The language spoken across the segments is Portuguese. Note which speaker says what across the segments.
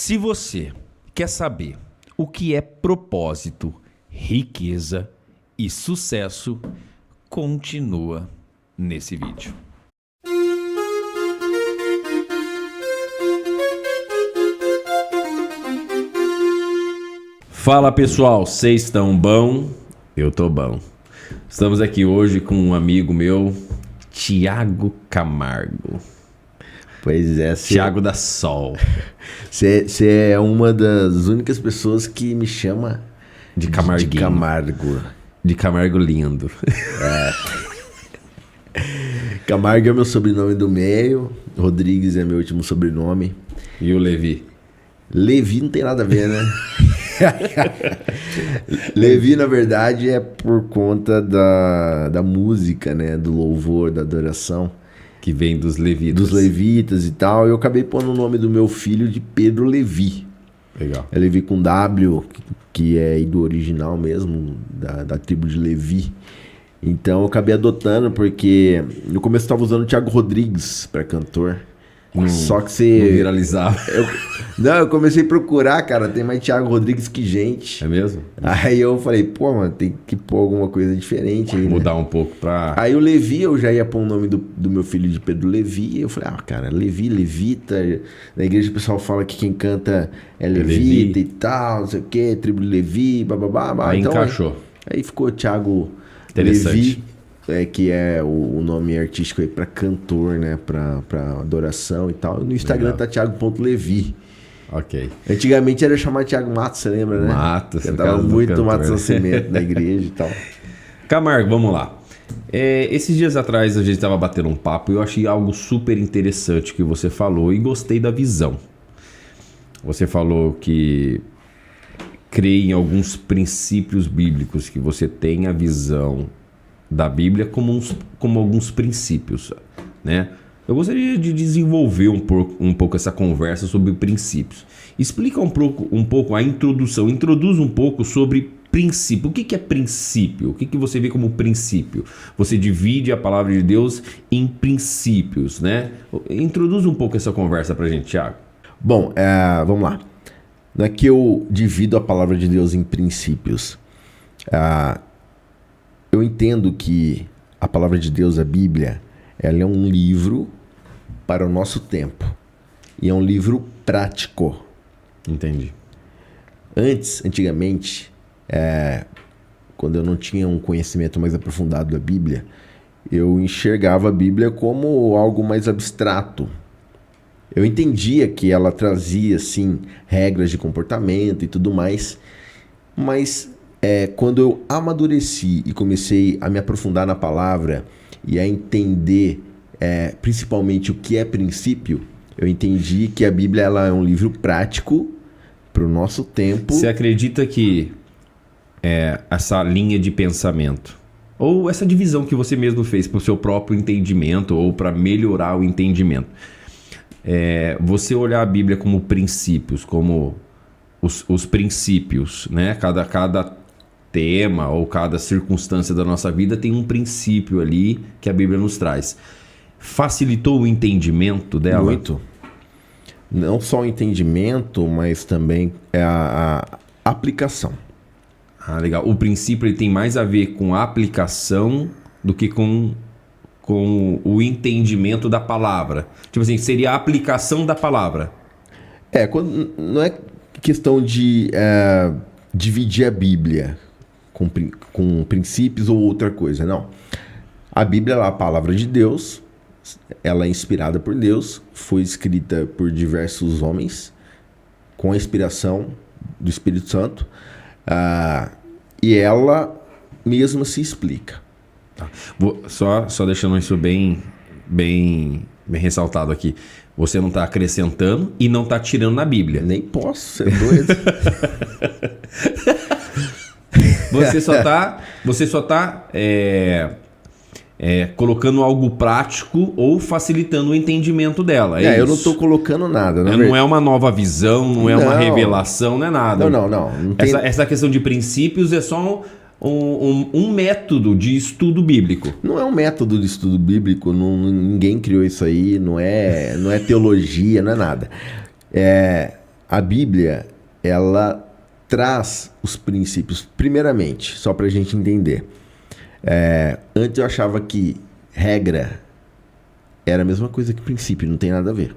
Speaker 1: Se você quer saber o que é propósito, riqueza e sucesso, continua nesse vídeo. Fala pessoal, vocês estão bom? Eu tô bom. Estamos aqui hoje com um amigo meu, Thiago Camargo.
Speaker 2: Pois é,
Speaker 1: Thiago da Sol.
Speaker 2: Você é uma das únicas pessoas que me chama
Speaker 1: De Camarguinho.
Speaker 2: de Camargo.
Speaker 1: De Camargo lindo.
Speaker 2: Camargo é meu sobrenome do meio, Rodrigues é meu último sobrenome.
Speaker 1: E o Levi?
Speaker 2: Levi não tem nada a ver, né? Levi, na verdade, é por conta da música, né? Do louvor, da adoração.
Speaker 1: Que vem dos levitas.
Speaker 2: Dos levitas e tal. Eu acabei pondo o nome do meu filho de Pedro Levi.
Speaker 1: Legal.
Speaker 2: É Levi com W, que é do original mesmo, da tribo de Levi. Então eu acabei adotando, porque no começo eu estava usando o Thiago Rodrigues para cantor. Só que você...
Speaker 1: Não viralizava.
Speaker 2: Eu comecei a procurar, cara, tem mais Thiago Rodrigues que gente.
Speaker 1: É mesmo?
Speaker 2: Aí eu falei, pô, mano, tem que pôr alguma coisa diferente aí,
Speaker 1: Mudar um pouco pra...
Speaker 2: Aí o Levi, eu já ia pôr o nome do meu filho de Pedro Levi. Eu falei, cara, Levi, levita. Na igreja o pessoal fala que quem canta é levita e tal, não sei o quê, tribo de Levi, bababá.
Speaker 1: Aí
Speaker 2: então,
Speaker 1: encaixou.
Speaker 2: Aí ficou Thiago
Speaker 1: Interessante.
Speaker 2: Levi, que é o nome artístico aí pra cantor, né, pra adoração e tal. No Instagram
Speaker 1: Legal.
Speaker 2: tá Thiago.levi.
Speaker 1: Ok.
Speaker 2: Antigamente era chamar Thiago Matos, você lembra, né?
Speaker 1: Matos, no
Speaker 2: Cantava
Speaker 1: caso do
Speaker 2: muito
Speaker 1: cantor,
Speaker 2: Matos
Speaker 1: né?
Speaker 2: Nascimento na igreja e tal.
Speaker 1: Camargo, vamos lá. Esses dias atrás a gente estava batendo um papo e eu achei algo super interessante que você falou e gostei da visão. Você falou que crê em alguns princípios bíblicos, que você tem a visão da Bíblia como alguns princípios, né? Eu gostaria de desenvolver um pouco essa conversa sobre princípios. Explica um pouco a introdução. Introduz um pouco sobre princípio. O que é princípio? O que você vê como princípio? Você divide a palavra de Deus em princípios, né? Introduz um pouco essa conversa pra gente, Thiago.
Speaker 2: Bom, vamos lá. Não é que eu divido a palavra de Deus em princípios. Eu entendo que a palavra de Deus, a Bíblia, ela é um livro para o nosso tempo. E é um livro prático.
Speaker 1: Entendi.
Speaker 2: Antigamente, quando eu não tinha um conhecimento mais aprofundado da Bíblia, eu enxergava a Bíblia como algo mais abstrato. Eu entendia que ela trazia, assim, regras de comportamento e tudo mais, mas quando eu amadureci e comecei a me aprofundar na palavra e a entender principalmente o que é princípio, eu entendi que a Bíblia ela é um livro prático para o nosso tempo.
Speaker 1: Você acredita que essa linha de pensamento, ou essa divisão que você mesmo fez para o seu próprio entendimento ou para melhorar o entendimento, você olhar a Bíblia como princípios, como os princípios, né? Cada tema ou cada circunstância da nossa vida tem um princípio ali que a Bíblia nos traz. Facilitou o entendimento dela?
Speaker 2: Muito. Não só o entendimento, mas também a aplicação.
Speaker 1: Ah, legal. O princípio ele tem mais a ver com a aplicação do que com o entendimento da palavra. Tipo assim, seria a aplicação da palavra.
Speaker 2: Não é questão de dividir a Bíblia com princípios ou outra coisa, não. A Bíblia é a palavra de Deus, ela é inspirada por Deus, foi escrita por diversos homens, com a inspiração do Espírito Santo, e ela mesma se explica.
Speaker 1: Tá. Só deixando isso bem ressaltado aqui. Você não está acrescentando e não está tirando na Bíblia.
Speaker 2: Nem posso, você é doido.
Speaker 1: Você só tá colocando algo prático ou facilitando o entendimento dela.
Speaker 2: Eu não estou colocando nada.
Speaker 1: Não é uma nova visão, não é uma revelação, não é nada.
Speaker 2: Não tem...
Speaker 1: Essa questão de princípios é só um método de estudo bíblico.
Speaker 2: Não é um método de estudo bíblico, ninguém criou isso aí, não é teologia, não é nada. a Bíblia, ela traz os princípios, primeiramente, só para a gente entender. Antes eu achava que regra era a mesma coisa que princípio, não tem nada a ver.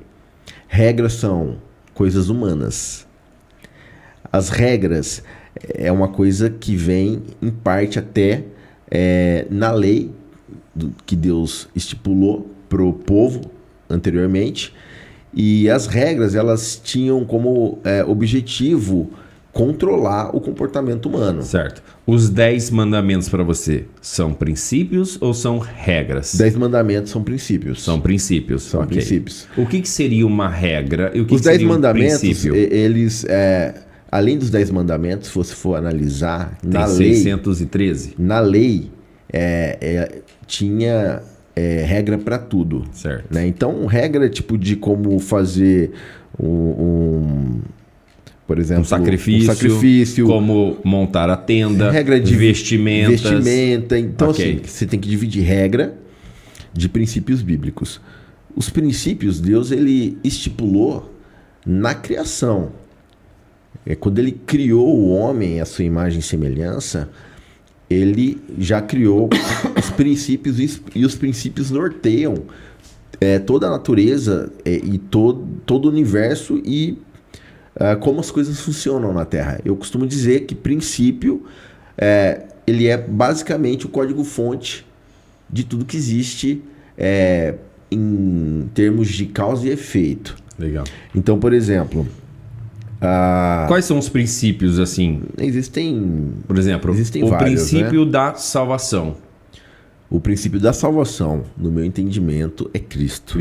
Speaker 2: Regras são coisas humanas. As regras é uma coisa que vem, em parte, até na lei que Deus estipulou para o povo anteriormente. E as regras, elas tinham como objetivo controlar o comportamento humano.
Speaker 1: Certo. Os 10 mandamentos para você são princípios ou são regras?
Speaker 2: 10 mandamentos são princípios.
Speaker 1: São princípios.
Speaker 2: São
Speaker 1: Ok.
Speaker 2: princípios.
Speaker 1: O que seria uma regra e o que
Speaker 2: Os 10
Speaker 1: seria um
Speaker 2: mandamentos,
Speaker 1: princípio?
Speaker 2: eles, além dos 10 mandamentos, se você for analisar,
Speaker 1: Tem
Speaker 2: na lei,
Speaker 1: 613.
Speaker 2: na lei tinha regra para tudo.
Speaker 1: Certo.
Speaker 2: Né? Então, regra tipo de como fazer por exemplo,
Speaker 1: Um sacrifício, como montar a tenda,
Speaker 2: regra de
Speaker 1: vestimenta.
Speaker 2: Então,
Speaker 1: Ok.
Speaker 2: assim, você tem que dividir regra de princípios bíblicos. Os princípios, Deus, ele estipulou na criação. Quando ele criou o homem à sua imagem e semelhança, ele já criou os princípios e os princípios norteiam toda a natureza e todo o universo e como as coisas funcionam na Terra. Eu costumo dizer que princípio ele é basicamente o código-fonte de tudo que existe em termos de causa e efeito.
Speaker 1: Legal.
Speaker 2: Então, por exemplo...
Speaker 1: Quais são os princípios, assim?
Speaker 2: Existem
Speaker 1: o
Speaker 2: vários,
Speaker 1: princípio
Speaker 2: né?
Speaker 1: da salvação.
Speaker 2: O princípio da salvação, no meu entendimento, é Cristo.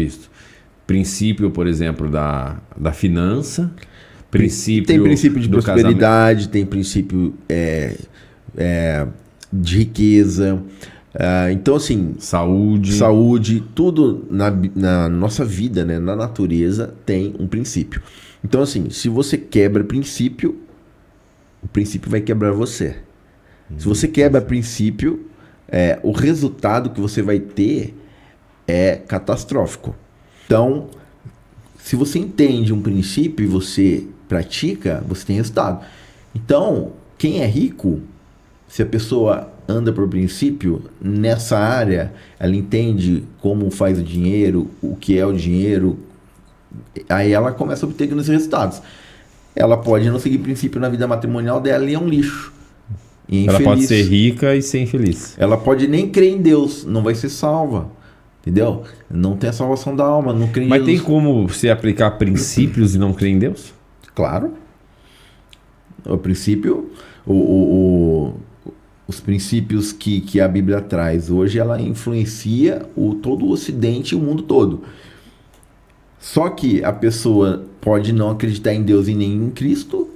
Speaker 1: Princípio, por exemplo, da finança.
Speaker 2: Tem princípio de
Speaker 1: do
Speaker 2: prosperidade, tem princípio de riqueza. Então, assim... Saúde, tudo na nossa vida, né, na natureza, tem um princípio. Então, assim, se você quebra princípio, o princípio vai quebrar você. Se você quebra princípio, o resultado que você vai ter é catastrófico. Então, se você entende um princípio e você pratica, você tem resultado. Então, quem é rico, se a pessoa anda por princípio, nessa área, ela entende como faz o dinheiro, o que é o dinheiro, aí ela começa a obter grandes resultados. Ela pode não seguir princípio na vida matrimonial dela e é um lixo. E
Speaker 1: ela
Speaker 2: infeliz.
Speaker 1: pode ser rica e ser infeliz.
Speaker 2: Ela pode nem crer em Deus, não vai ser salva. Entendeu? Não tem a salvação da alma, não crê em
Speaker 1: Mas
Speaker 2: Jesus.
Speaker 1: tem como você aplicar princípios e não crer em Deus?
Speaker 2: Claro. O princípio, os princípios que a Bíblia traz hoje, ela influencia todo o Ocidente e o mundo todo. Só que a pessoa pode não acreditar em Deus e nem em Cristo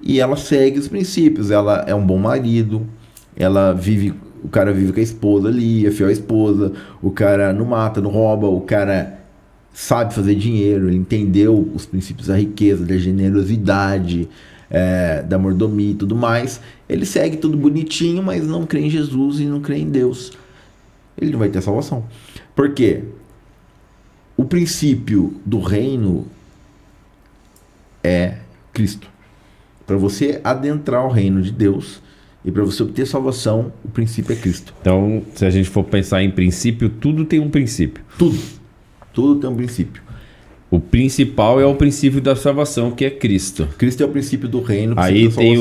Speaker 2: e ela segue os princípios. Ela é um bom marido, o cara vive com a esposa ali, é fiel à esposa, o cara não mata, não rouba, o cara sabe fazer dinheiro, ele entendeu os princípios da riqueza, da generosidade, da mordomia e tudo mais. Ele segue tudo bonitinho, mas não crê em Jesus e não crê em Deus. Ele não vai ter salvação. Por quê? O princípio do reino é Cristo. Para você adentrar o reino de Deus e para você obter salvação, o princípio é Cristo.
Speaker 1: Então, se a gente for pensar em princípio, tudo tem um princípio.
Speaker 2: Tudo tem um princípio.
Speaker 1: O principal é o princípio da salvação, que é Cristo.
Speaker 2: Cristo é o princípio do reino.
Speaker 1: Aí tem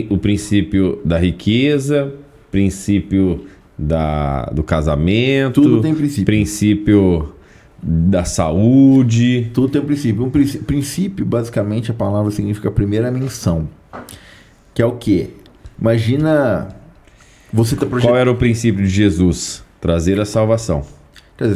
Speaker 1: o princípio da riqueza, princípio do casamento.
Speaker 2: Tudo tem princípio.
Speaker 1: Princípio da saúde.
Speaker 2: Tudo tem um princípio. Princípio, basicamente, a palavra significa primeira menção. Que é o quê? Imagina você tá
Speaker 1: Qual era o princípio de Jesus? Trazer a salvação.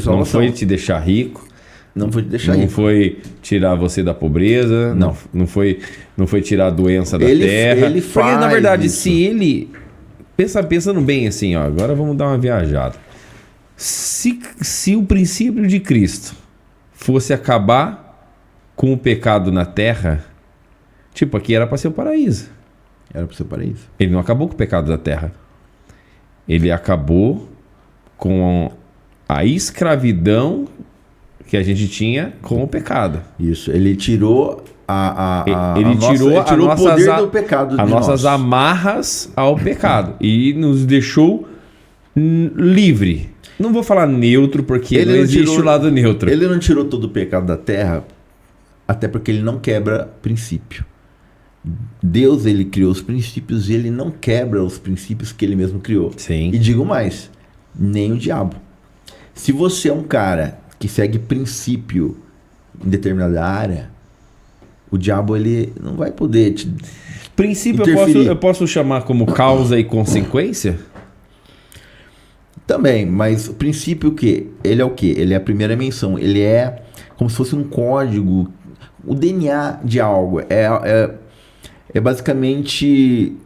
Speaker 1: Não foi te deixar rico.
Speaker 2: Não foi te deixar rico.
Speaker 1: Não foi tirar você da pobreza. Não foi tirar a doença da terra.
Speaker 2: Ele faz
Speaker 1: porque, na verdade,
Speaker 2: isso.
Speaker 1: se ele... Pensando bem assim, ó, agora vamos dar uma viajada. Se o princípio de Cristo fosse acabar com o pecado na terra, tipo, aqui era para ser o paraíso.
Speaker 2: Era para ser o paraíso.
Speaker 1: Ele não acabou com o pecado da terra. Ele acabou com a escravidão que a gente tinha com o pecado.
Speaker 2: Isso, ele tirou
Speaker 1: Ele tirou
Speaker 2: o poder do pecado
Speaker 1: as
Speaker 2: de
Speaker 1: nossas
Speaker 2: nós.
Speaker 1: amarras ao pecado e nos deixou livre. Não vou falar neutro, porque
Speaker 2: Ele
Speaker 1: não
Speaker 2: não
Speaker 1: existe
Speaker 2: tirou-
Speaker 1: o lado neutro.
Speaker 2: Ele não tirou todo o pecado da terra, até porque ele não quebra princípio. Deus, ele criou os princípios e ele não quebra os princípios que ele mesmo criou.
Speaker 1: Sim.
Speaker 2: E digo mais, nem o diabo. Se você é um cara que segue princípio em determinada área, o diabo, ele não vai poder te...
Speaker 1: Princípio
Speaker 2: interferir.
Speaker 1: eu posso chamar como causa e consequência?
Speaker 2: Também, mas o princípio que ele é o quê? Ele é a primeira menção. Ele é como se fosse um código, o DNA de algo. É basicamente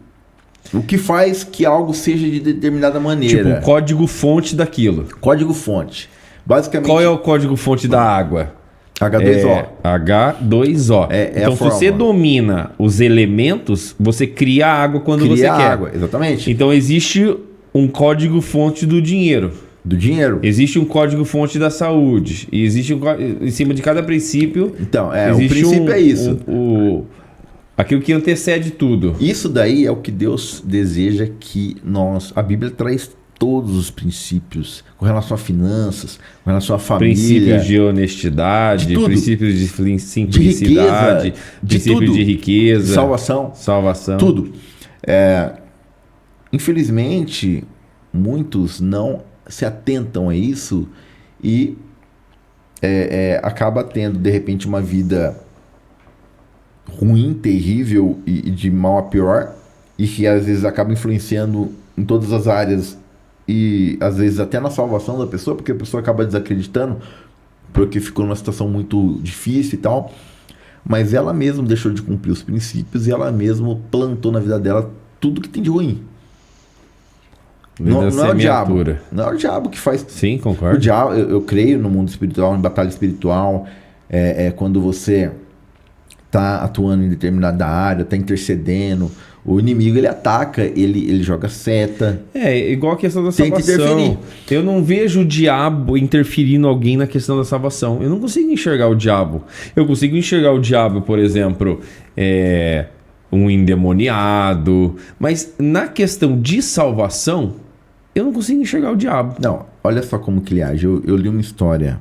Speaker 2: o que faz que algo seja de determinada maneira.
Speaker 1: Tipo, o código-fonte daquilo.
Speaker 2: Código-fonte. Basicamente,
Speaker 1: Qual é o código-fonte da água?
Speaker 2: H2O.
Speaker 1: H2O.
Speaker 2: É a
Speaker 1: Então, se você
Speaker 2: fórmula.
Speaker 1: domina os elementos, você cria a água quando você
Speaker 2: Cria
Speaker 1: quer.
Speaker 2: água, exatamente.
Speaker 1: Então, existe um código-fonte do dinheiro.
Speaker 2: Do dinheiro.
Speaker 1: Existe um código-fonte da saúde. E existe em cima de cada princípio.
Speaker 2: Então, o
Speaker 1: existe
Speaker 2: princípio é isso.
Speaker 1: Aquilo que antecede tudo.
Speaker 2: Isso daí é o que Deus deseja que nós... A Bíblia traz todos os princípios com relação a finanças, com relação a família.
Speaker 1: Princípios de honestidade,
Speaker 2: de tudo.
Speaker 1: princípios de simplicidade, princípios
Speaker 2: tudo.
Speaker 1: de riqueza,
Speaker 2: Salvação. Tudo. Infelizmente, muitos não se atentam a isso e acaba tendo, de repente, uma vida ruim, terrível e de mal a pior, e que às vezes acaba influenciando em todas as áreas e às vezes até na salvação da pessoa, porque a pessoa acaba desacreditando porque ficou numa situação muito difícil e tal, mas ela mesma deixou de cumprir os princípios e ela mesma plantou na vida dela tudo que tem de ruim. Não é o diabo. Não é o diabo que faz.
Speaker 1: Sim,
Speaker 2: O
Speaker 1: concordo.
Speaker 2: diabo, eu creio no mundo espiritual, em batalha espiritual, quando você está atuando em determinada área, está intercedendo, o inimigo ele ataca, ele joga seta.
Speaker 1: É igual a questão da
Speaker 2: Tenta
Speaker 1: salvação.
Speaker 2: interferir.
Speaker 1: Eu não vejo o diabo interferindo alguém na questão da salvação. Eu não consigo enxergar o diabo. Eu consigo enxergar o diabo, por exemplo, um endemoniado. Mas na questão de salvação, eu não consigo enxergar o diabo.
Speaker 2: Não, olha só como que ele age. Eu li uma história.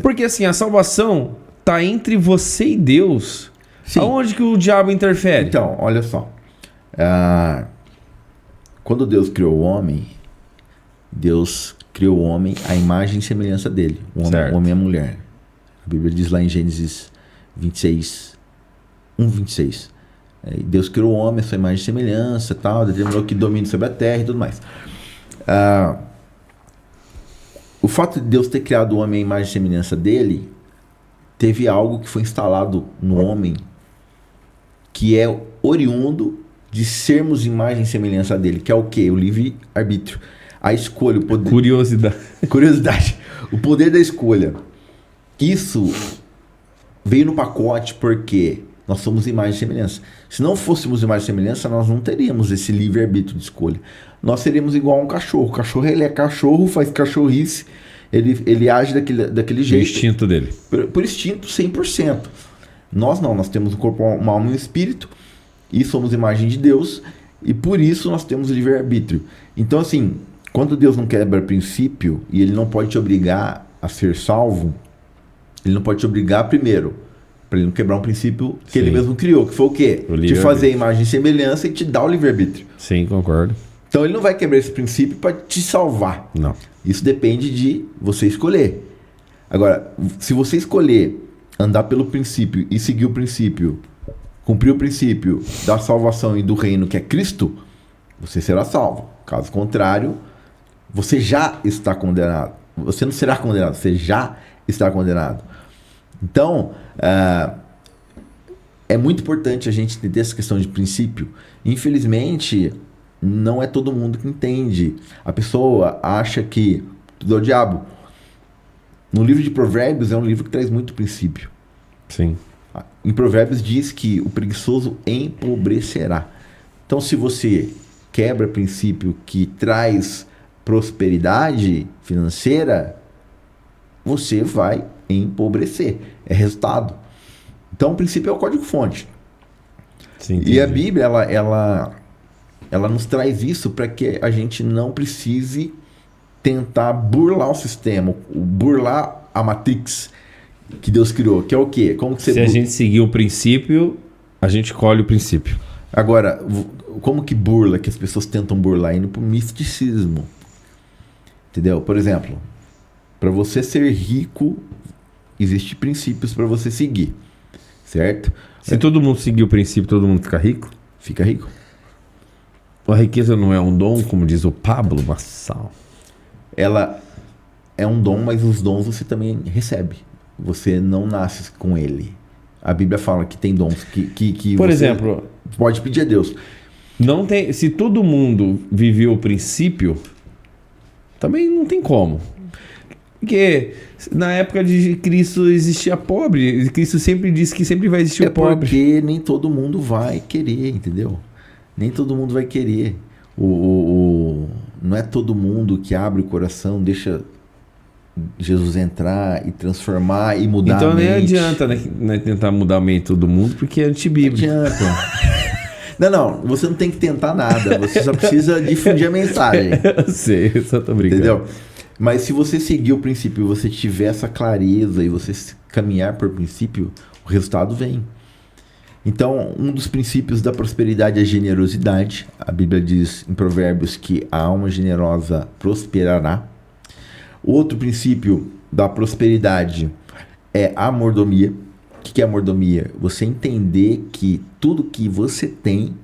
Speaker 1: Porque assim, a salvação tá entre você e Deus.
Speaker 2: Sim.
Speaker 1: Aonde que o diabo interfere?
Speaker 2: Então, olha só. Quando Deus criou o homem, Deus criou o homem à imagem e semelhança dele. O homem e a mulher. A Bíblia diz lá em Gênesis 26, 1:26. Deus criou o homem à sua imagem e semelhança, tal, determinou que domine sobre a terra e tudo mais. O fato de Deus ter criado o homem à imagem e semelhança dele, teve algo que foi instalado no homem que é oriundo de sermos imagem e semelhança dele, que é o quê? O livre-arbítrio. A escolha, o poder... Curiosidade. O poder da escolha. Isso veio no pacote porque nós somos imagem e semelhança. Se não fôssemos imagem e semelhança, nós não teríamos esse livre-arbítrio de escolha. Nós seríamos igual a um cachorro. O cachorro, ele é cachorro, faz cachorrice, ele age daquele jeito.
Speaker 1: O instinto dele.
Speaker 2: Por instinto, 100%. Nós não, nós temos um corpo, uma alma e um espírito, e somos imagem de Deus, e por isso nós temos livre-arbítrio. Então, assim, quando Deus não quebra princípio, e Ele não pode te obrigar a ser salvo, Ele não pode te obrigar primeiro, para Ele não quebrar um princípio que Ele mesmo criou, que foi o quê? De fazer a imagem e semelhança e te dar o livre-arbítrio.
Speaker 1: Sim, concordo.
Speaker 2: Então Ele não vai quebrar esse princípio para te salvar.
Speaker 1: Não.
Speaker 2: Isso depende de você escolher. Agora, se você escolher andar pelo princípio e seguir o princípio, cumprir o princípio da salvação e do reino que é Cristo, você será salvo. Caso contrário, você já está condenado. Você não será condenado, você já está condenado. Então, é muito importante a gente entender essa questão de princípio. Infelizmente, não é todo mundo que entende. A pessoa acha que tudo é o diabo. No livro de Provérbios é um livro que traz muito princípio.
Speaker 1: Sim.
Speaker 2: Em Provérbios diz que o preguiçoso empobrecerá. Então, se você quebra princípio que traz prosperidade financeira, você vai empobrecer. É resultado. Então, o princípio é o código-fonte.
Speaker 1: Sim,
Speaker 2: E a Bíblia, ela nos traz isso para que a gente não precise tentar burlar o sistema, burlar a Matrix que Deus criou, que é o quê? Como que você
Speaker 1: Se a gente seguir o princípio, a gente colhe o princípio.
Speaker 2: Agora, como que burla, que as pessoas tentam burlar? Indo pro misticismo. Entendeu? Por exemplo, para você ser rico, existem princípios para você seguir. Certo?
Speaker 1: Se todo mundo seguir o princípio, todo mundo fica rico?
Speaker 2: Fica rico.
Speaker 1: A riqueza não é um dom, como diz o Pablo Marçal.
Speaker 2: Ela é um dom, mas os dons você também recebe. Você não nasce com ele. A Bíblia fala que tem dons que
Speaker 1: Por
Speaker 2: você
Speaker 1: exemplo,
Speaker 2: pode pedir a Deus.
Speaker 1: não tem, se todo mundo viveu o princípio, também não tem como. Porque na época de Cristo existia pobre. Cristo sempre disse que sempre vai existir o pobre.
Speaker 2: Porque nem todo mundo vai querer, entendeu? Nem todo mundo vai querer. Não é todo mundo que abre o coração, deixa Jesus entrar e transformar e mudar
Speaker 1: Então
Speaker 2: a mente.
Speaker 1: nem adianta, né, tentar mudar a mente de todo mundo, porque é antibíblico.
Speaker 2: Não adianta. Não, você não tem que tentar nada. Você só precisa difundir a mensagem.
Speaker 1: Eu sei, eu só tô brincando.
Speaker 2: Entendeu? Mas se você seguir o princípio e você tiver essa clareza e você caminhar por princípio, o resultado vem. Então, um dos princípios da prosperidade é a generosidade. A Bíblia diz em Provérbios que a alma generosa prosperará. Outro princípio da prosperidade é a mordomia. O que é a mordomia? Você entender que tudo que você tem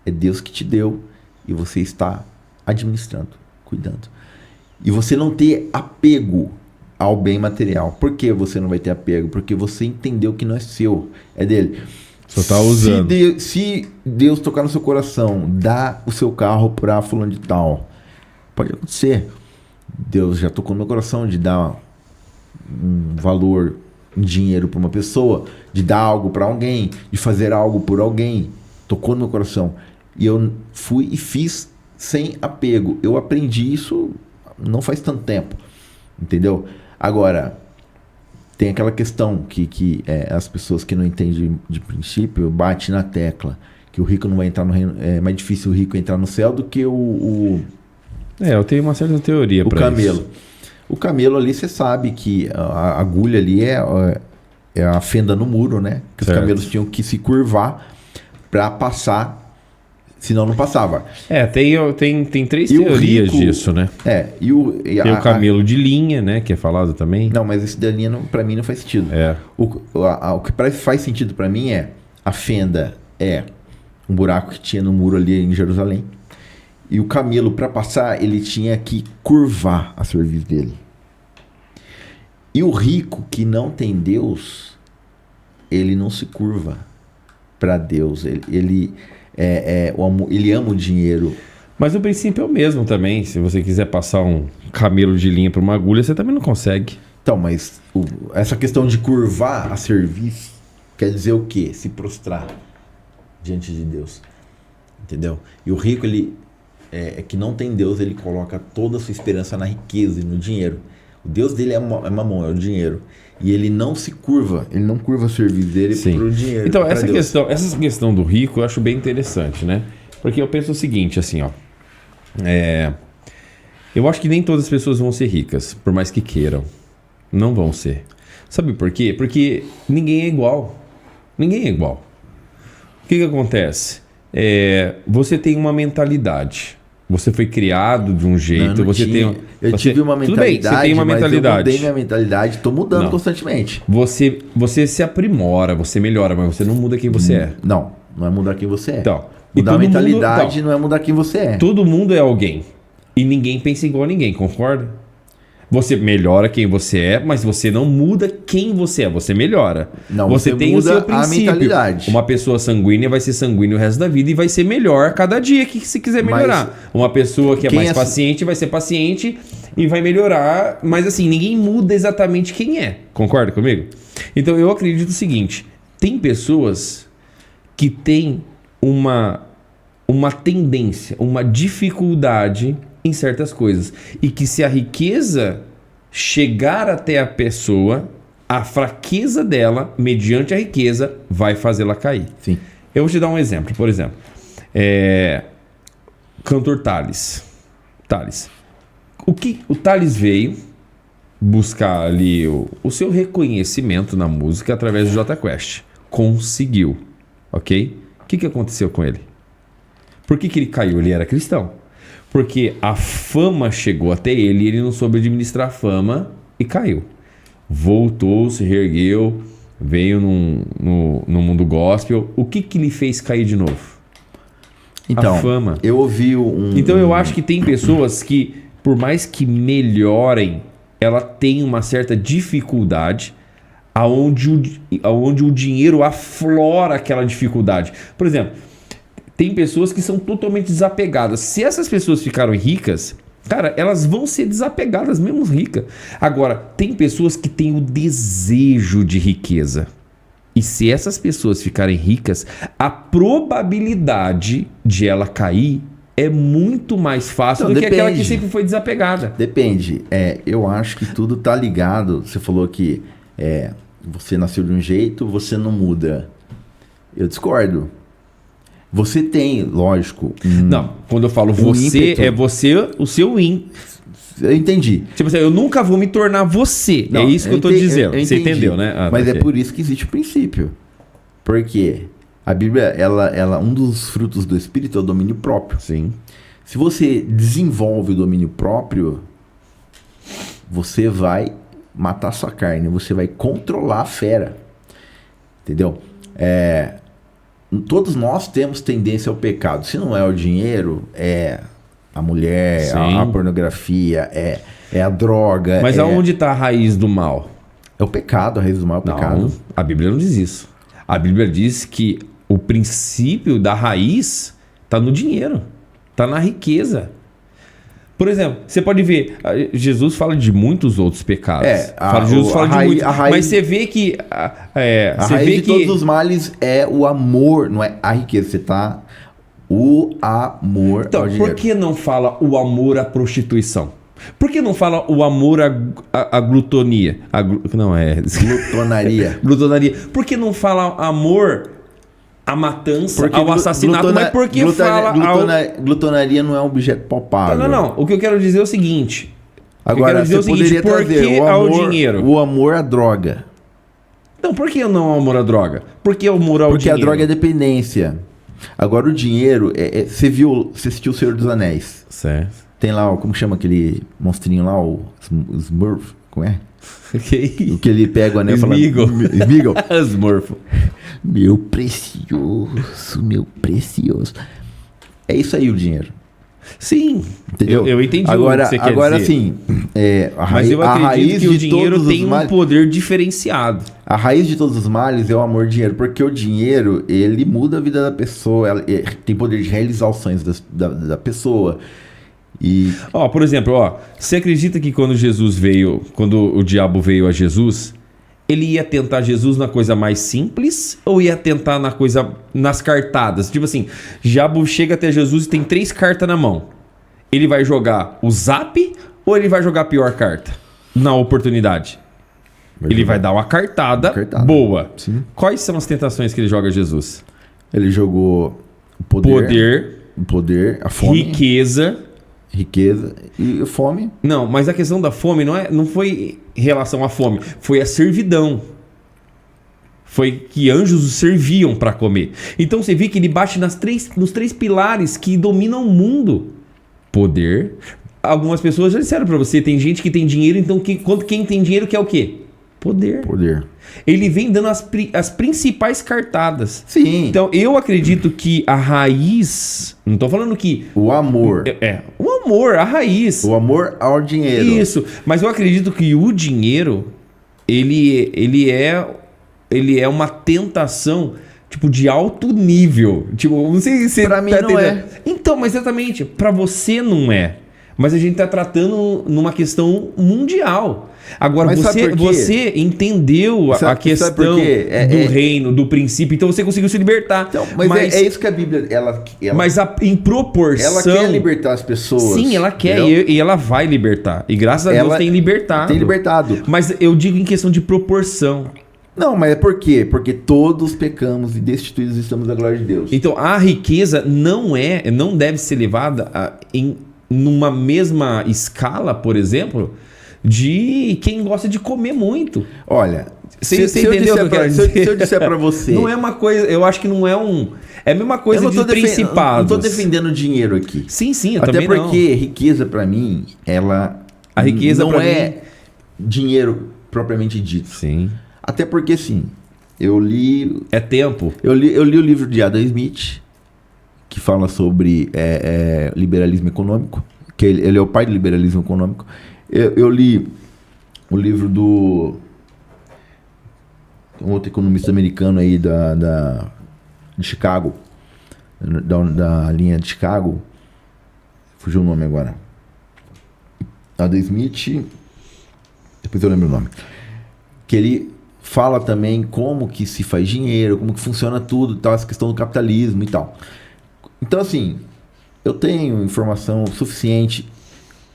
Speaker 2: é Deus que te deu e você está administrando, cuidando. E você não ter apego ao bem material. Por que você não vai ter apego? Porque você entendeu que não é seu, é dele.
Speaker 1: Só tá usando.
Speaker 2: Se Deus tocar no seu coração, dá o seu carro para fulano de tal. Pode acontecer. Deus já tocou no meu coração de dar um valor em dinheiro para uma pessoa, de dar algo para alguém, de fazer algo por alguém. Tocou no meu coração. E eu fui e fiz sem apego. Eu aprendi isso não faz tanto tempo. Entendeu? Agora, tem aquela questão que as pessoas que não entendem de princípio bate na tecla. Que o rico não vai entrar no reino. É mais difícil o rico entrar no céu do que eu
Speaker 1: tenho uma certa teoria para
Speaker 2: camelo.
Speaker 1: isso.
Speaker 2: O camelo ali, você sabe que a agulha ali é a fenda no muro, né? Que
Speaker 1: Certo.
Speaker 2: os camelos tinham que se curvar para passar, senão não passava.
Speaker 1: Tem três
Speaker 2: E o
Speaker 1: teorias
Speaker 2: rico-
Speaker 1: disso, né?
Speaker 2: Tem
Speaker 1: Tem o camelo de linha, né? Que é falado também.
Speaker 2: Não, mas esse da linha para mim não faz sentido.
Speaker 1: É.
Speaker 2: O que faz sentido para mim é a fenda é um buraco que tinha no muro ali em Jerusalém. E o camelo, para passar, ele tinha que curvar a serviço dele. E o rico que não tem Deus, ele não se curva para Deus. Ele ama o dinheiro.
Speaker 1: Mas o princípio é o mesmo também. Se você quiser passar um camelo de linha para uma agulha, você também não consegue.
Speaker 2: Então, mas essa questão de curvar a serviço quer dizer o quê? Se prostrar diante de Deus. Entendeu? E o rico, ele que não tem Deus, ele coloca toda a sua esperança na riqueza e no dinheiro. O Deus dele é mamon, é o dinheiro. E ele não se curva, ele não curva o serviço dele pro dinheiro.
Speaker 1: Então,
Speaker 2: pra
Speaker 1: essa
Speaker 2: Deus.
Speaker 1: questão do rico eu acho bem interessante, né? Porque eu penso o seguinte, assim, ó. Eu acho que nem todas as pessoas vão ser ricas, por mais que queiram. Não vão ser. Sabe por quê? Porque ninguém é igual. Ninguém é igual. O que acontece? Você tem uma mentalidade. Você foi criado de um jeito.
Speaker 2: Eu tive uma mentalidade,
Speaker 1: tudo bem, você tem uma mentalidade.
Speaker 2: Eu mudei minha mentalidade, tô mudando constantemente.
Speaker 1: Você se aprimora, você melhora, mas você não muda quem você é.
Speaker 2: Não é mudar quem você é.
Speaker 1: Então,
Speaker 2: mudar a mentalidade não é mudar quem você é.
Speaker 1: Todo mundo é alguém. E ninguém pensa igual a ninguém, concorda? Você melhora quem você é, mas você não muda quem você é. Você melhora.
Speaker 2: Não,
Speaker 1: você tem
Speaker 2: muda
Speaker 1: o seu princípio.
Speaker 2: a mentalidade.
Speaker 1: Uma pessoa sanguínea vai ser sanguínea o resto da vida e vai ser melhor cada dia que se quiser melhorar. Uma pessoa que é mais paciente vai ser paciente e vai melhorar. Mas assim, ninguém muda exatamente quem é. Concorda comigo? Então eu acredito o seguinte. Tem pessoas que têm uma tendência, uma dificuldade em certas coisas. E que se a riqueza chegar até a pessoa, a fraqueza dela, mediante a riqueza, vai fazê-la cair.
Speaker 2: Sim.
Speaker 1: Eu vou te dar um exemplo. Por exemplo, cantor Thales. O Thales veio buscar ali o seu reconhecimento na música através do Jota Quest. Conseguiu, ok? O que aconteceu com ele? Por que ele caiu? Ele era cristão. Porque a fama chegou até ele e ele não soube administrar a fama e caiu. Voltou, se reergueu, veio no mundo gospel. O que lhe fez cair de novo?
Speaker 2: Então,
Speaker 1: a fama.
Speaker 2: Eu ouvi
Speaker 1: Então eu acho que tem pessoas que, por mais que melhorem, ela tem uma certa dificuldade aonde o dinheiro aflora aquela dificuldade. Por exemplo, tem pessoas que são totalmente desapegadas. Se essas pessoas ficaram ricas, cara, elas vão ser desapegadas, mesmo ricas. Agora, tem pessoas que têm o desejo de riqueza. E se essas pessoas ficarem ricas, a probabilidade de ela cair é muito mais fácil do que aquela que sempre foi desapegada.
Speaker 2: Depende. Eu acho que tudo tá ligado. Você falou que você nasceu de um jeito, você não muda. Eu discordo. Você tem, lógico...
Speaker 1: Não, quando eu falo você,
Speaker 2: ímpeto.
Speaker 1: é você, o seu
Speaker 2: Eu entendi.
Speaker 1: Tipo assim, eu nunca vou me tornar você.
Speaker 2: Não,
Speaker 1: é isso que eu tô dizendo. Você entendeu, né?
Speaker 2: Mas é por isso que existe o princípio. Porque a Bíblia, ela, um dos frutos do Espírito é o domínio próprio.
Speaker 1: Sim.
Speaker 2: Se você desenvolve o domínio próprio, você vai matar sua carne, você vai controlar a fera. Entendeu? Todos nós temos tendência ao pecado. Se não é o dinheiro, é a mulher, a pornografia, é a droga.
Speaker 1: Mas aonde está a raiz do mal?
Speaker 2: É o pecado, a raiz do mal é o pecado.
Speaker 1: Não, a Bíblia não diz isso. A Bíblia diz que o princípio da raiz está no dinheiro, está na riqueza. Por exemplo, você pode ver, Jesus fala de muitos outros pecados.
Speaker 2: Jesus fala de muitos.
Speaker 1: Mas você vê que...
Speaker 2: a raiz de todos os males é o amor, não é a riqueza. Você tá... O amor
Speaker 1: então,
Speaker 2: ao dinheiro.
Speaker 1: Por que não fala o amor à prostituição? Por que não fala o amor à glutonia?
Speaker 2: Glutonaria.
Speaker 1: Glutonaria. Por que não fala amor à matança, ao assassinato? Mas por que fala...
Speaker 2: Glutonaria não é um objeto palpável.
Speaker 1: Não. O que eu quero dizer é o seguinte.
Speaker 2: Agora, você poderia trazer
Speaker 1: ao dinheiro?
Speaker 2: O amor à droga.
Speaker 1: Não, por que não o amor à droga? Por que o amor ao dinheiro?
Speaker 2: Porque a droga é dependência. Agora o dinheiro, você assistiu O Senhor dos Anéis.
Speaker 1: Certo.
Speaker 2: Tem lá, como chama aquele monstrinho lá, o Smurf, como é? O que ele pega o anel e fala...
Speaker 1: Smeagol. Smurf.
Speaker 2: Meu precioso. É isso aí o dinheiro.
Speaker 1: Sim,
Speaker 2: entendeu?
Speaker 1: Eu entendi
Speaker 2: agora,
Speaker 1: o que você quer
Speaker 2: agora
Speaker 1: dizer.
Speaker 2: Sim,
Speaker 1: mas eu acredito que o dinheiro tem um poder diferenciado.
Speaker 2: A raiz de todos os males é o amor ao dinheiro, porque o dinheiro, ele muda a vida da pessoa, tem poder de realizar os sonhos da pessoa. E...
Speaker 1: por exemplo, você acredita que quando o diabo veio a Jesus, ele ia tentar Jesus na coisa mais simples ou ia tentar nas cartadas? Tipo assim, o diabo chega até Jesus e tem 3 cartas na mão. Ele vai jogar o zap ou ele vai jogar a pior carta na oportunidade? Ele vai dar uma cartada boa.
Speaker 2: Sim.
Speaker 1: Quais são as tentações que ele joga a Jesus?
Speaker 2: Ele jogou o poder, a fome, riqueza e fome.
Speaker 1: Não, mas a questão da fome não foi em relação à fome, foi a servidão. Foi que anjos o serviam para comer. Então você vê que ele bate nos 3 pilares que dominam o mundo. Poder. Algumas pessoas já disseram para você, tem gente que tem dinheiro, então quem tem dinheiro quer o quê? Poder. Ele vem dando as principais cartadas.
Speaker 2: Sim.
Speaker 1: Então, eu acredito que a raiz... Não tô falando que...
Speaker 2: O amor.
Speaker 1: O amor, a raiz.
Speaker 2: O amor ao dinheiro.
Speaker 1: Isso. Mas eu acredito que o dinheiro, ele é uma tentação, tipo, de alto nível. Tipo, não sei se...
Speaker 2: Pra mim não é.
Speaker 1: Então, mas exatamente. Pra você não é. Mas a gente está tratando numa questão mundial. Agora,
Speaker 2: Mas sabe por quê?
Speaker 1: você entendeu a
Speaker 2: Sabe por
Speaker 1: questão
Speaker 2: quê?
Speaker 1: do reino, do princípio, então você conseguiu se libertar.
Speaker 2: Então, mas é isso que a Bíblia... Ela,
Speaker 1: mas em proporção...
Speaker 2: ela quer libertar as pessoas.
Speaker 1: Sim, ela quer e ela vai libertar. E graças a Deus tem libertado.
Speaker 2: Tem libertado.
Speaker 1: Mas eu digo em questão de proporção.
Speaker 2: Não, mas é por quê? Porque todos pecamos e destituídos estamos da glória de Deus.
Speaker 1: Então, a riqueza não deve ser levada numa mesma escala, por exemplo, de quem gosta de comer muito.
Speaker 2: Olha,
Speaker 1: você entendeu o que eu quero dizer?
Speaker 2: Se eu disser pra você...
Speaker 1: Não é uma coisa... Eu acho que não é um... É a mesma coisa de principados.
Speaker 2: Não tô defendendo dinheiro aqui.
Speaker 1: Sim, eu
Speaker 2: até
Speaker 1: também não.
Speaker 2: Até porque riqueza pra mim, a riqueza não é dinheiro propriamente dito.
Speaker 1: Sim.
Speaker 2: Até porque, sim, eu li...
Speaker 1: É tempo.
Speaker 2: Eu li o livro de Adam Smith, que fala sobre liberalismo econômico, que ele é o pai do liberalismo econômico. Eu li o livro do... um outro economista americano aí de Chicago, da linha de Chicago, fugiu o nome agora. Adam Smith, depois eu lembro o nome. Que ele fala também como que se faz dinheiro, como que funciona tudo, tal, essa questão do capitalismo e tal. Então, assim, eu tenho informação suficiente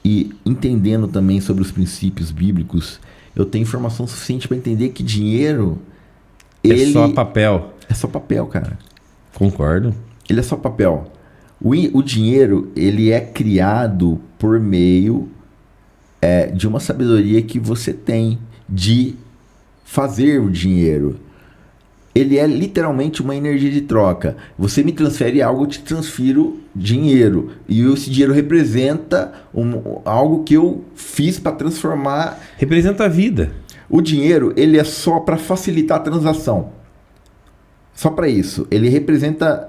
Speaker 2: e entendendo também sobre os princípios bíblicos, eu tenho informação suficiente para entender que dinheiro...
Speaker 1: É só papel.
Speaker 2: É só papel, cara.
Speaker 1: Concordo.
Speaker 2: Ele é só papel. O dinheiro, ele é criado por meio de uma sabedoria que você tem de fazer o dinheiro. Ele é literalmente uma energia de troca. Você me transfere algo, eu te transfiro dinheiro. E esse dinheiro representa algo que eu fiz para transformar...
Speaker 1: Representa a vida.
Speaker 2: O dinheiro, ele é só para facilitar a transação. Só para isso. Ele representa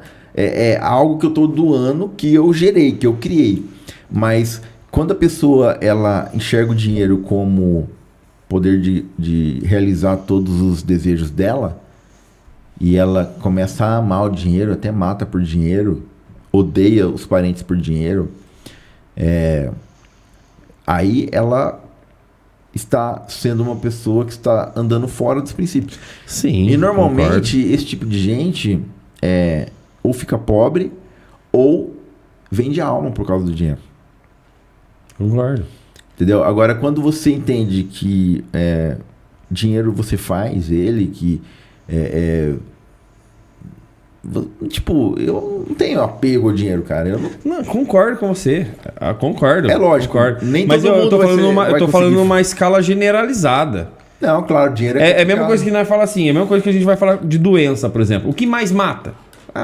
Speaker 2: algo que eu estou doando, que eu gerei, que eu criei. Mas quando a pessoa ela enxerga o dinheiro como poder de realizar todos os desejos dela, e ela começa a amar o dinheiro, até mata por dinheiro, odeia os parentes por dinheiro, aí ela está sendo uma pessoa que está andando fora dos princípios.
Speaker 1: Sim.
Speaker 2: E normalmente
Speaker 1: concordo.
Speaker 2: esse tipo de gente ou fica pobre ou vende a alma por causa do dinheiro.
Speaker 1: Concordo.
Speaker 2: Entendeu? Agora, quando você entende que dinheiro você faz, ele, que tipo, eu não tenho apego ao dinheiro, cara. Eu
Speaker 1: não, concordo com você. Concordo.
Speaker 2: É lógico.
Speaker 1: Concordo.
Speaker 2: Nem
Speaker 1: mas
Speaker 2: todo
Speaker 1: eu
Speaker 2: mundo
Speaker 1: tô falando,
Speaker 2: vai
Speaker 1: eu tô
Speaker 2: conseguir.
Speaker 1: falando numa escala generalizada.
Speaker 2: Não, claro, dinheiro
Speaker 1: É a mesma coisa que nós fala assim, é a mesma coisa que a gente vai falar de doença, por exemplo. O que mais mata?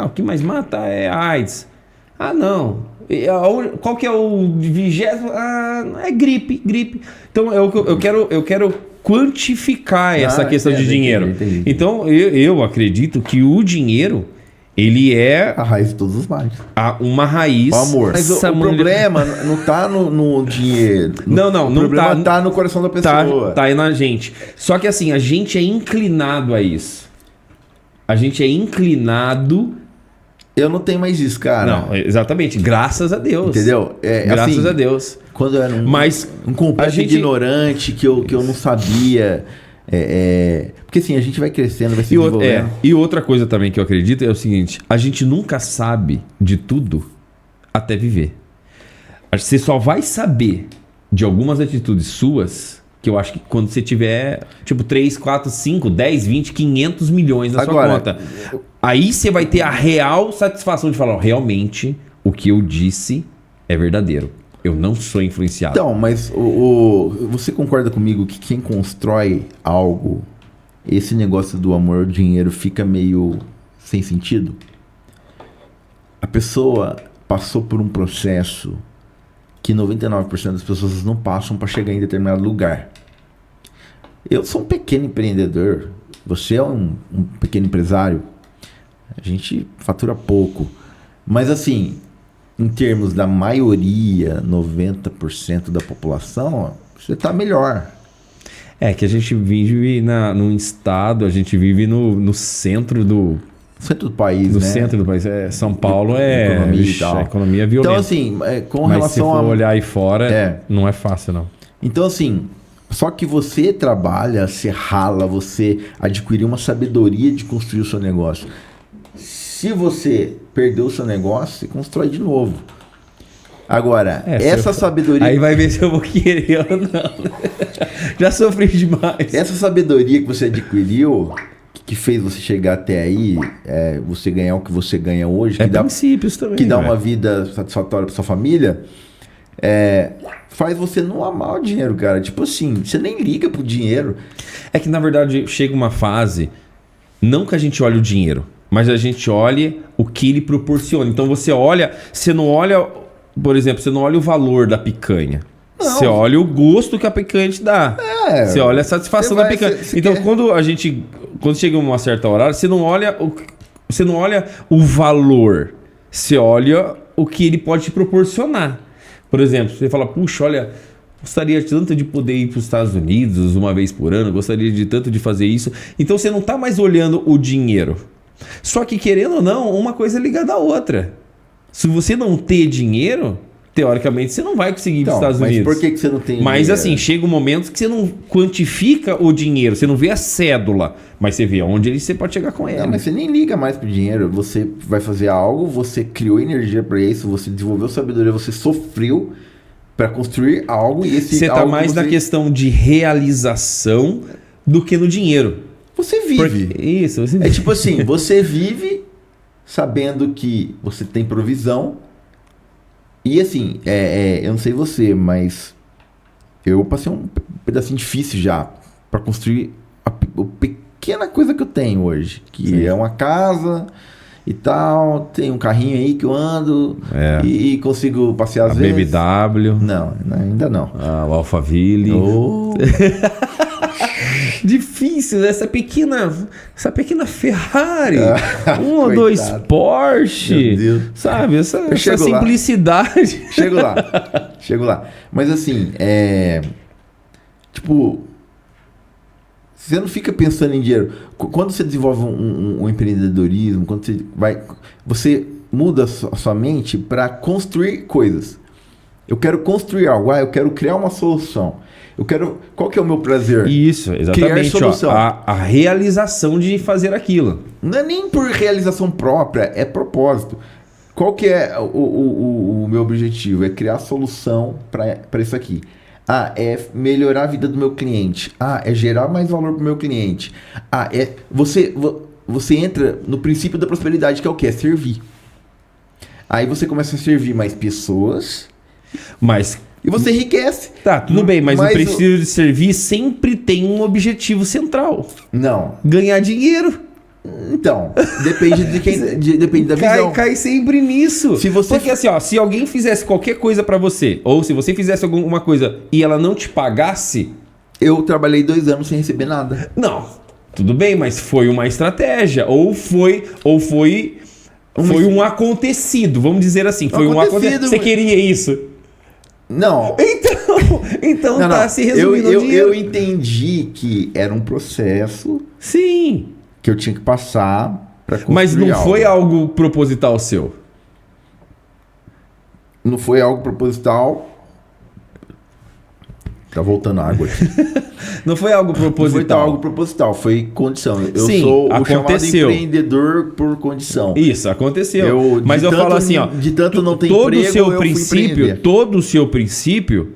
Speaker 1: O que mais mata é a AIDS. Não. Qual que é o 20º? É gripe. Então eu quero quantificar essa questão de dinheiro.
Speaker 2: Entendi.
Speaker 1: Então eu acredito que o dinheiro ele é
Speaker 2: a raiz de todos os males.
Speaker 1: Uma raiz.
Speaker 2: O amor. Mas o problema não tá no dinheiro.
Speaker 1: Não
Speaker 2: o problema tá no coração da pessoa.
Speaker 1: Tá aí na gente. Só que assim, a gente é inclinado a isso. A gente é inclinado...
Speaker 2: Eu não tenho mais isso, cara.
Speaker 1: Não, exatamente. Graças a Deus.
Speaker 2: Entendeu?
Speaker 1: Graças
Speaker 2: assim,
Speaker 1: a Deus.
Speaker 2: Quando eu era um completo ignorante, que eu não sabia... porque assim, a gente vai crescendo, vai se desenvolvendo.
Speaker 1: E outra coisa também que eu acredito é o seguinte: a gente nunca sabe de tudo até viver. Você só vai saber de algumas atitudes suas, que eu acho que quando você tiver tipo 3, 4, 5, 10, 20, 500 milhões na sua conta. Aí você vai ter a real satisfação de falar, realmente, o que eu disse é verdadeiro. Eu não sou influenciado.
Speaker 2: Então, mas você concorda comigo que quem constrói algo, esse negócio do amor ao dinheiro fica meio sem sentido? A pessoa passou por um processo que 99% das pessoas não passam para chegar em determinado lugar. Eu sou um pequeno empreendedor, você é um pequeno empresário, a gente fatura pouco, mas assim... Em termos da maioria, 90% da população, você está melhor.
Speaker 1: É que a gente vive num estado, a gente vive no centro do
Speaker 2: centro do país,
Speaker 1: No
Speaker 2: né?
Speaker 1: centro do país. São Paulo
Speaker 2: Economia e tal.
Speaker 1: A economia é violenta.
Speaker 2: Então, assim, com
Speaker 1: Mas se
Speaker 2: relação
Speaker 1: for
Speaker 2: a...
Speaker 1: olhar aí fora, não é fácil, não.
Speaker 2: Então, assim, só que você trabalha, você rala, você adquiriu uma sabedoria de construir o seu negócio. Se você perdeu o seu negócio, você constrói de novo. Agora, essa sabedoria...
Speaker 1: Aí vai ver se eu vou querer ou não. Já sofri demais.
Speaker 2: Essa sabedoria que você adquiriu, que fez você chegar até aí, você ganhar o que você ganha hoje, que dá
Speaker 1: princípios também,
Speaker 2: que dá uma vida satisfatória para sua família, faz você não amar o dinheiro, cara. Tipo assim, você nem liga pro dinheiro.
Speaker 1: É que, na verdade, chega uma fase, não que a gente olhe o dinheiro, mas a gente olhe o que ele proporciona. Então você não olha, por exemplo, você não olha o valor da picanha. Não. Você olha o gosto que a picanha te dá. Você olha a satisfação da picanha. Então, quando chega uma certa hora, você não olha o valor. Você olha o que ele pode te proporcionar. Por exemplo, você fala, puxa, olha, gostaria tanto de poder ir para os Estados Unidos uma vez por ano, gostaria de tanto de fazer isso. Então você não está mais olhando o dinheiro. Só que, querendo ou não, uma coisa é ligada à outra. Se você não ter dinheiro, teoricamente você não vai conseguir ir para os Estados Unidos.
Speaker 2: Mas por que você não tem
Speaker 1: Mas
Speaker 2: dinheiro?
Speaker 1: assim, chega um momento que você não quantifica o dinheiro, você não vê a cédula, mas você vê onde você pode chegar com ele.
Speaker 2: Não, mas você nem liga mais pro dinheiro. Você vai fazer algo, você criou energia para isso, você desenvolveu sabedoria, você sofreu para construir algo e esse
Speaker 1: você tá mais na questão de realização do que no dinheiro.
Speaker 2: Você vive.
Speaker 1: Isso, você vive.
Speaker 2: É tipo assim, você vive sabendo que você tem provisão. E assim, eu não sei você, mas eu passei um pedacinho difícil já para construir a pequena coisa que eu tenho hoje, que é uma casa e tal, tem um carrinho aí que eu ando e consigo passear às vezes.
Speaker 1: A BMW.
Speaker 2: Não, ainda não.
Speaker 1: O Alphaville.
Speaker 2: Oh.
Speaker 1: Difícil, né? Essa pequena Ferrari, um ou dois Porsche, sabe? Essa simplicidade.
Speaker 2: Chego lá. Mas assim, tipo, você não fica pensando em dinheiro. Quando você desenvolve um empreendedorismo, quando você muda a sua mente para construir coisas. Eu quero construir algo, eu quero criar uma solução. Qual que é o meu prazer?
Speaker 1: Isso, exatamente.
Speaker 2: Criar solução.
Speaker 1: A realização de fazer aquilo.
Speaker 2: Não é nem por realização própria, é propósito. Qual que é o meu objetivo? É criar solução para isso aqui. É melhorar a vida do meu cliente. É gerar mais valor para o meu cliente. Você entra no princípio da prosperidade, que é o quê? É servir. Aí você começa a servir mais pessoas. E você enriquece.
Speaker 1: Tá, tudo bem, mas o princípio de servir sempre tem um objetivo central.
Speaker 2: Não.
Speaker 1: Ganhar dinheiro.
Speaker 2: Então, depende depende da visão.
Speaker 1: Cai sempre nisso. Porque assim, se alguém fizesse qualquer coisa pra você, ou se você fizesse alguma coisa e ela não te pagasse...
Speaker 2: Eu trabalhei 2 anos sem receber nada.
Speaker 1: Não, tudo bem, mas foi uma estratégia. Ou foi um acontecido, vamos dizer assim. Foi um acontecido. Você queria isso?
Speaker 2: Não.
Speaker 1: Então não, tá se resumindo ao dinheiro.
Speaker 2: Eu entendi que era um processo.
Speaker 1: Sim.
Speaker 2: Que eu tinha que passar para construir.
Speaker 1: Mas não foi algo proposital seu?
Speaker 2: Não foi algo proposital. Tá voltando água aqui.
Speaker 1: Não foi algo proposital.
Speaker 2: Não foi algo proposital, foi condição. Eu sou o chamado empreendedor por condição.
Speaker 1: Isso, aconteceu. Mas eu falo assim,
Speaker 2: de tanto não ter emprego,
Speaker 1: todo o seu princípio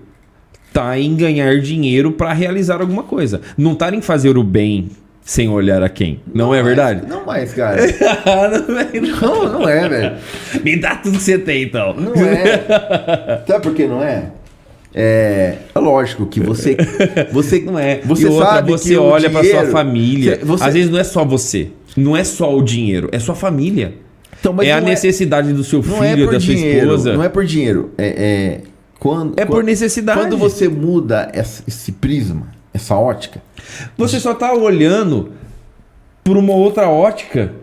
Speaker 1: tá em ganhar dinheiro para realizar alguma coisa. Não tá em fazer o bem sem olhar a quem. Não é verdade?
Speaker 2: Não mais, cara. Não é, velho.
Speaker 1: Me dá tudo que você tem, então.
Speaker 2: Não é. Sabe por que não é? É lógico que você
Speaker 1: não é.
Speaker 2: Você sabe
Speaker 1: você
Speaker 2: que
Speaker 1: olha para
Speaker 2: dinheiro,
Speaker 1: sua família. Às vezes não é só você. Não é só o dinheiro, é sua família.
Speaker 2: Então, mas
Speaker 1: a necessidade do seu filho, da sua esposa.
Speaker 2: Não é por dinheiro.
Speaker 1: Por necessidade.
Speaker 2: Quando você muda esse prisma, essa ótica,
Speaker 1: você só tá olhando por uma outra ótica.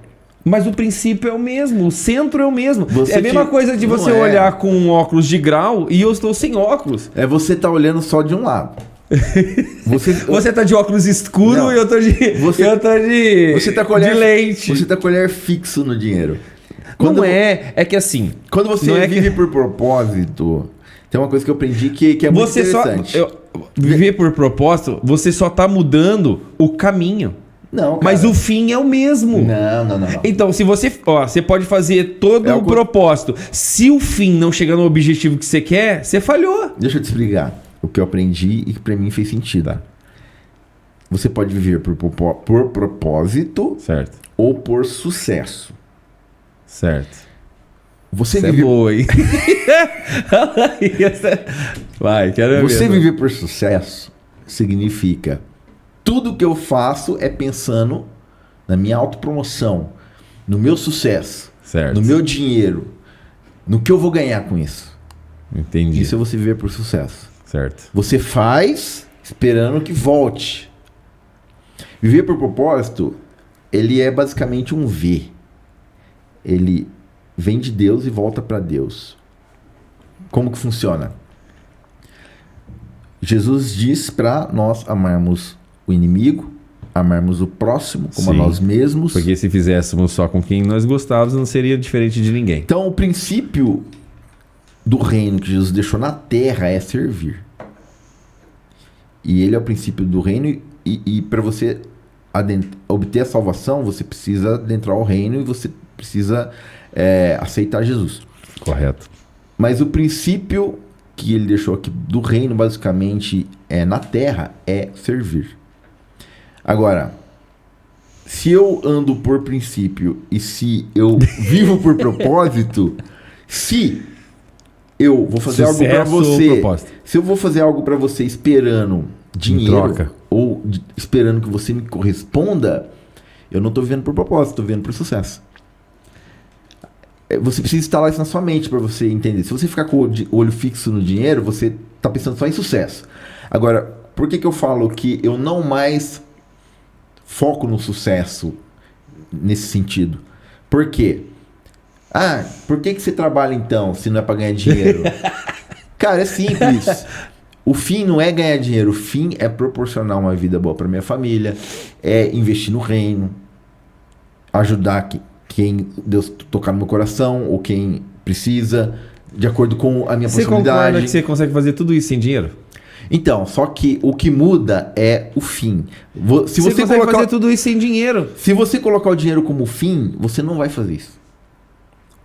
Speaker 1: Mas o princípio é o mesmo, o centro é o mesmo. É a mesma coisa de você olhar com óculos de grau e eu estou sem óculos.
Speaker 2: Você tá olhando só de um lado.
Speaker 1: Você tá de óculos escuro
Speaker 2: Não.
Speaker 1: e eu tô de
Speaker 2: Você tá com olhar,
Speaker 1: de lente.
Speaker 2: Você tá com olhar fixo no dinheiro.
Speaker 1: Não é que assim...
Speaker 2: Quando você
Speaker 1: não é
Speaker 2: vive
Speaker 1: que...
Speaker 2: por propósito, tem uma coisa que eu aprendi que é muito
Speaker 1: você
Speaker 2: interessante.
Speaker 1: Viver por propósito, você só tá mudando o caminho.
Speaker 2: Não, cara.
Speaker 1: Mas o fim é o mesmo.
Speaker 2: Não.
Speaker 1: Então, se você... você pode fazer todo o propósito. Se o fim não chegar no objetivo que você quer, você falhou.
Speaker 2: Deixa eu te explicar o que eu aprendi e que pra mim fez sentido. Tá? Você pode viver por propósito,
Speaker 1: certo,
Speaker 2: ou por sucesso.
Speaker 1: Certo.
Speaker 2: Você
Speaker 1: é boa, hein? Vai, quero ver.
Speaker 2: Você viver por sucesso significa tudo que eu faço é pensando na minha autopromoção, no meu sucesso,
Speaker 1: certo,
Speaker 2: no meu dinheiro, no que eu vou ganhar com isso.
Speaker 1: Entendi.
Speaker 2: Isso é você viver por sucesso.
Speaker 1: Certo.
Speaker 2: Você faz esperando que volte. Viver por propósito, ele é basicamente um V. Ele vem de Deus e volta para Deus. Como que funciona? Jesus diz para nós amarmos o inimigo, amarmos o próximo como a nós mesmos.
Speaker 1: Porque se fizéssemos só com quem nós gostávamos, não seria diferente de ninguém.
Speaker 2: Então, o princípio do reino que Jesus deixou na terra é servir. E ele é o princípio do reino, e para você obter a salvação, você precisa adentrar o reino e você precisa aceitar Jesus.
Speaker 1: Correto.
Speaker 2: Mas o princípio que ele deixou aqui do reino, basicamente, na terra, é servir. Agora, se eu ando por princípio e se eu vivo por propósito, se eu vou fazer algo para você, se eu vou fazer algo para você esperando dinheiro ou esperando que você me corresponda, eu não estou vivendo por propósito, estou vivendo por sucesso. Você precisa instalar isso na sua mente para você entender. Se você ficar com o olho fixo no dinheiro, você está pensando só em sucesso. Agora, por que eu falo que eu não mais foco no sucesso nesse sentido? Por quê? Por que você trabalha então, se não é para ganhar dinheiro? Cara, é simples. O fim não é ganhar dinheiro. O fim é proporcionar uma vida boa para minha família, é investir no reino, ajudar quem Deus tocar no meu coração, ou quem precisa, de acordo com a minha possibilidade.
Speaker 1: Você concorda que você consegue fazer tudo isso sem dinheiro?
Speaker 2: Então, só que o que muda é o fim. Se
Speaker 1: você consegue fazer tudo isso sem dinheiro.
Speaker 2: Se você colocar o dinheiro como fim, você não vai fazer isso.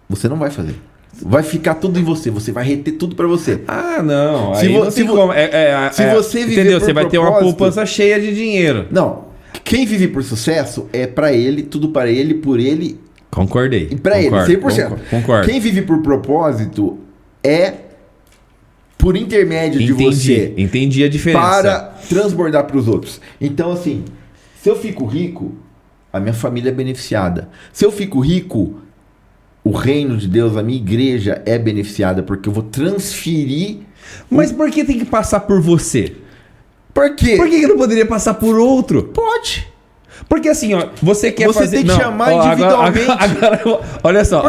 Speaker 2: Você não vai fazer. Vai ficar tudo em você. Você vai reter tudo pra você.
Speaker 1: Não. Se você viver entendeu? Você vai ter uma poupança cheia de dinheiro.
Speaker 2: Não. Quem vive por sucesso é pra ele, tudo para ele, por ele.
Speaker 1: Concordei.
Speaker 2: E pra ele, 100%.
Speaker 1: Concordo.
Speaker 2: Quem vive por propósito é por intermédio de você.
Speaker 1: Entendi a diferença.
Speaker 2: Para transbordar pros outros. Então, assim, se eu fico rico, a minha família é beneficiada. Se eu fico rico, o reino de Deus, a minha igreja é beneficiada, porque eu vou transferir...
Speaker 1: Mas por que tem que passar por você?
Speaker 2: Por quê?
Speaker 1: Por que não poderia passar por outro?
Speaker 2: Pode.
Speaker 1: Porque assim, você quer fazer...
Speaker 2: Você tem que chamar individualmente.
Speaker 1: Agora, olha só.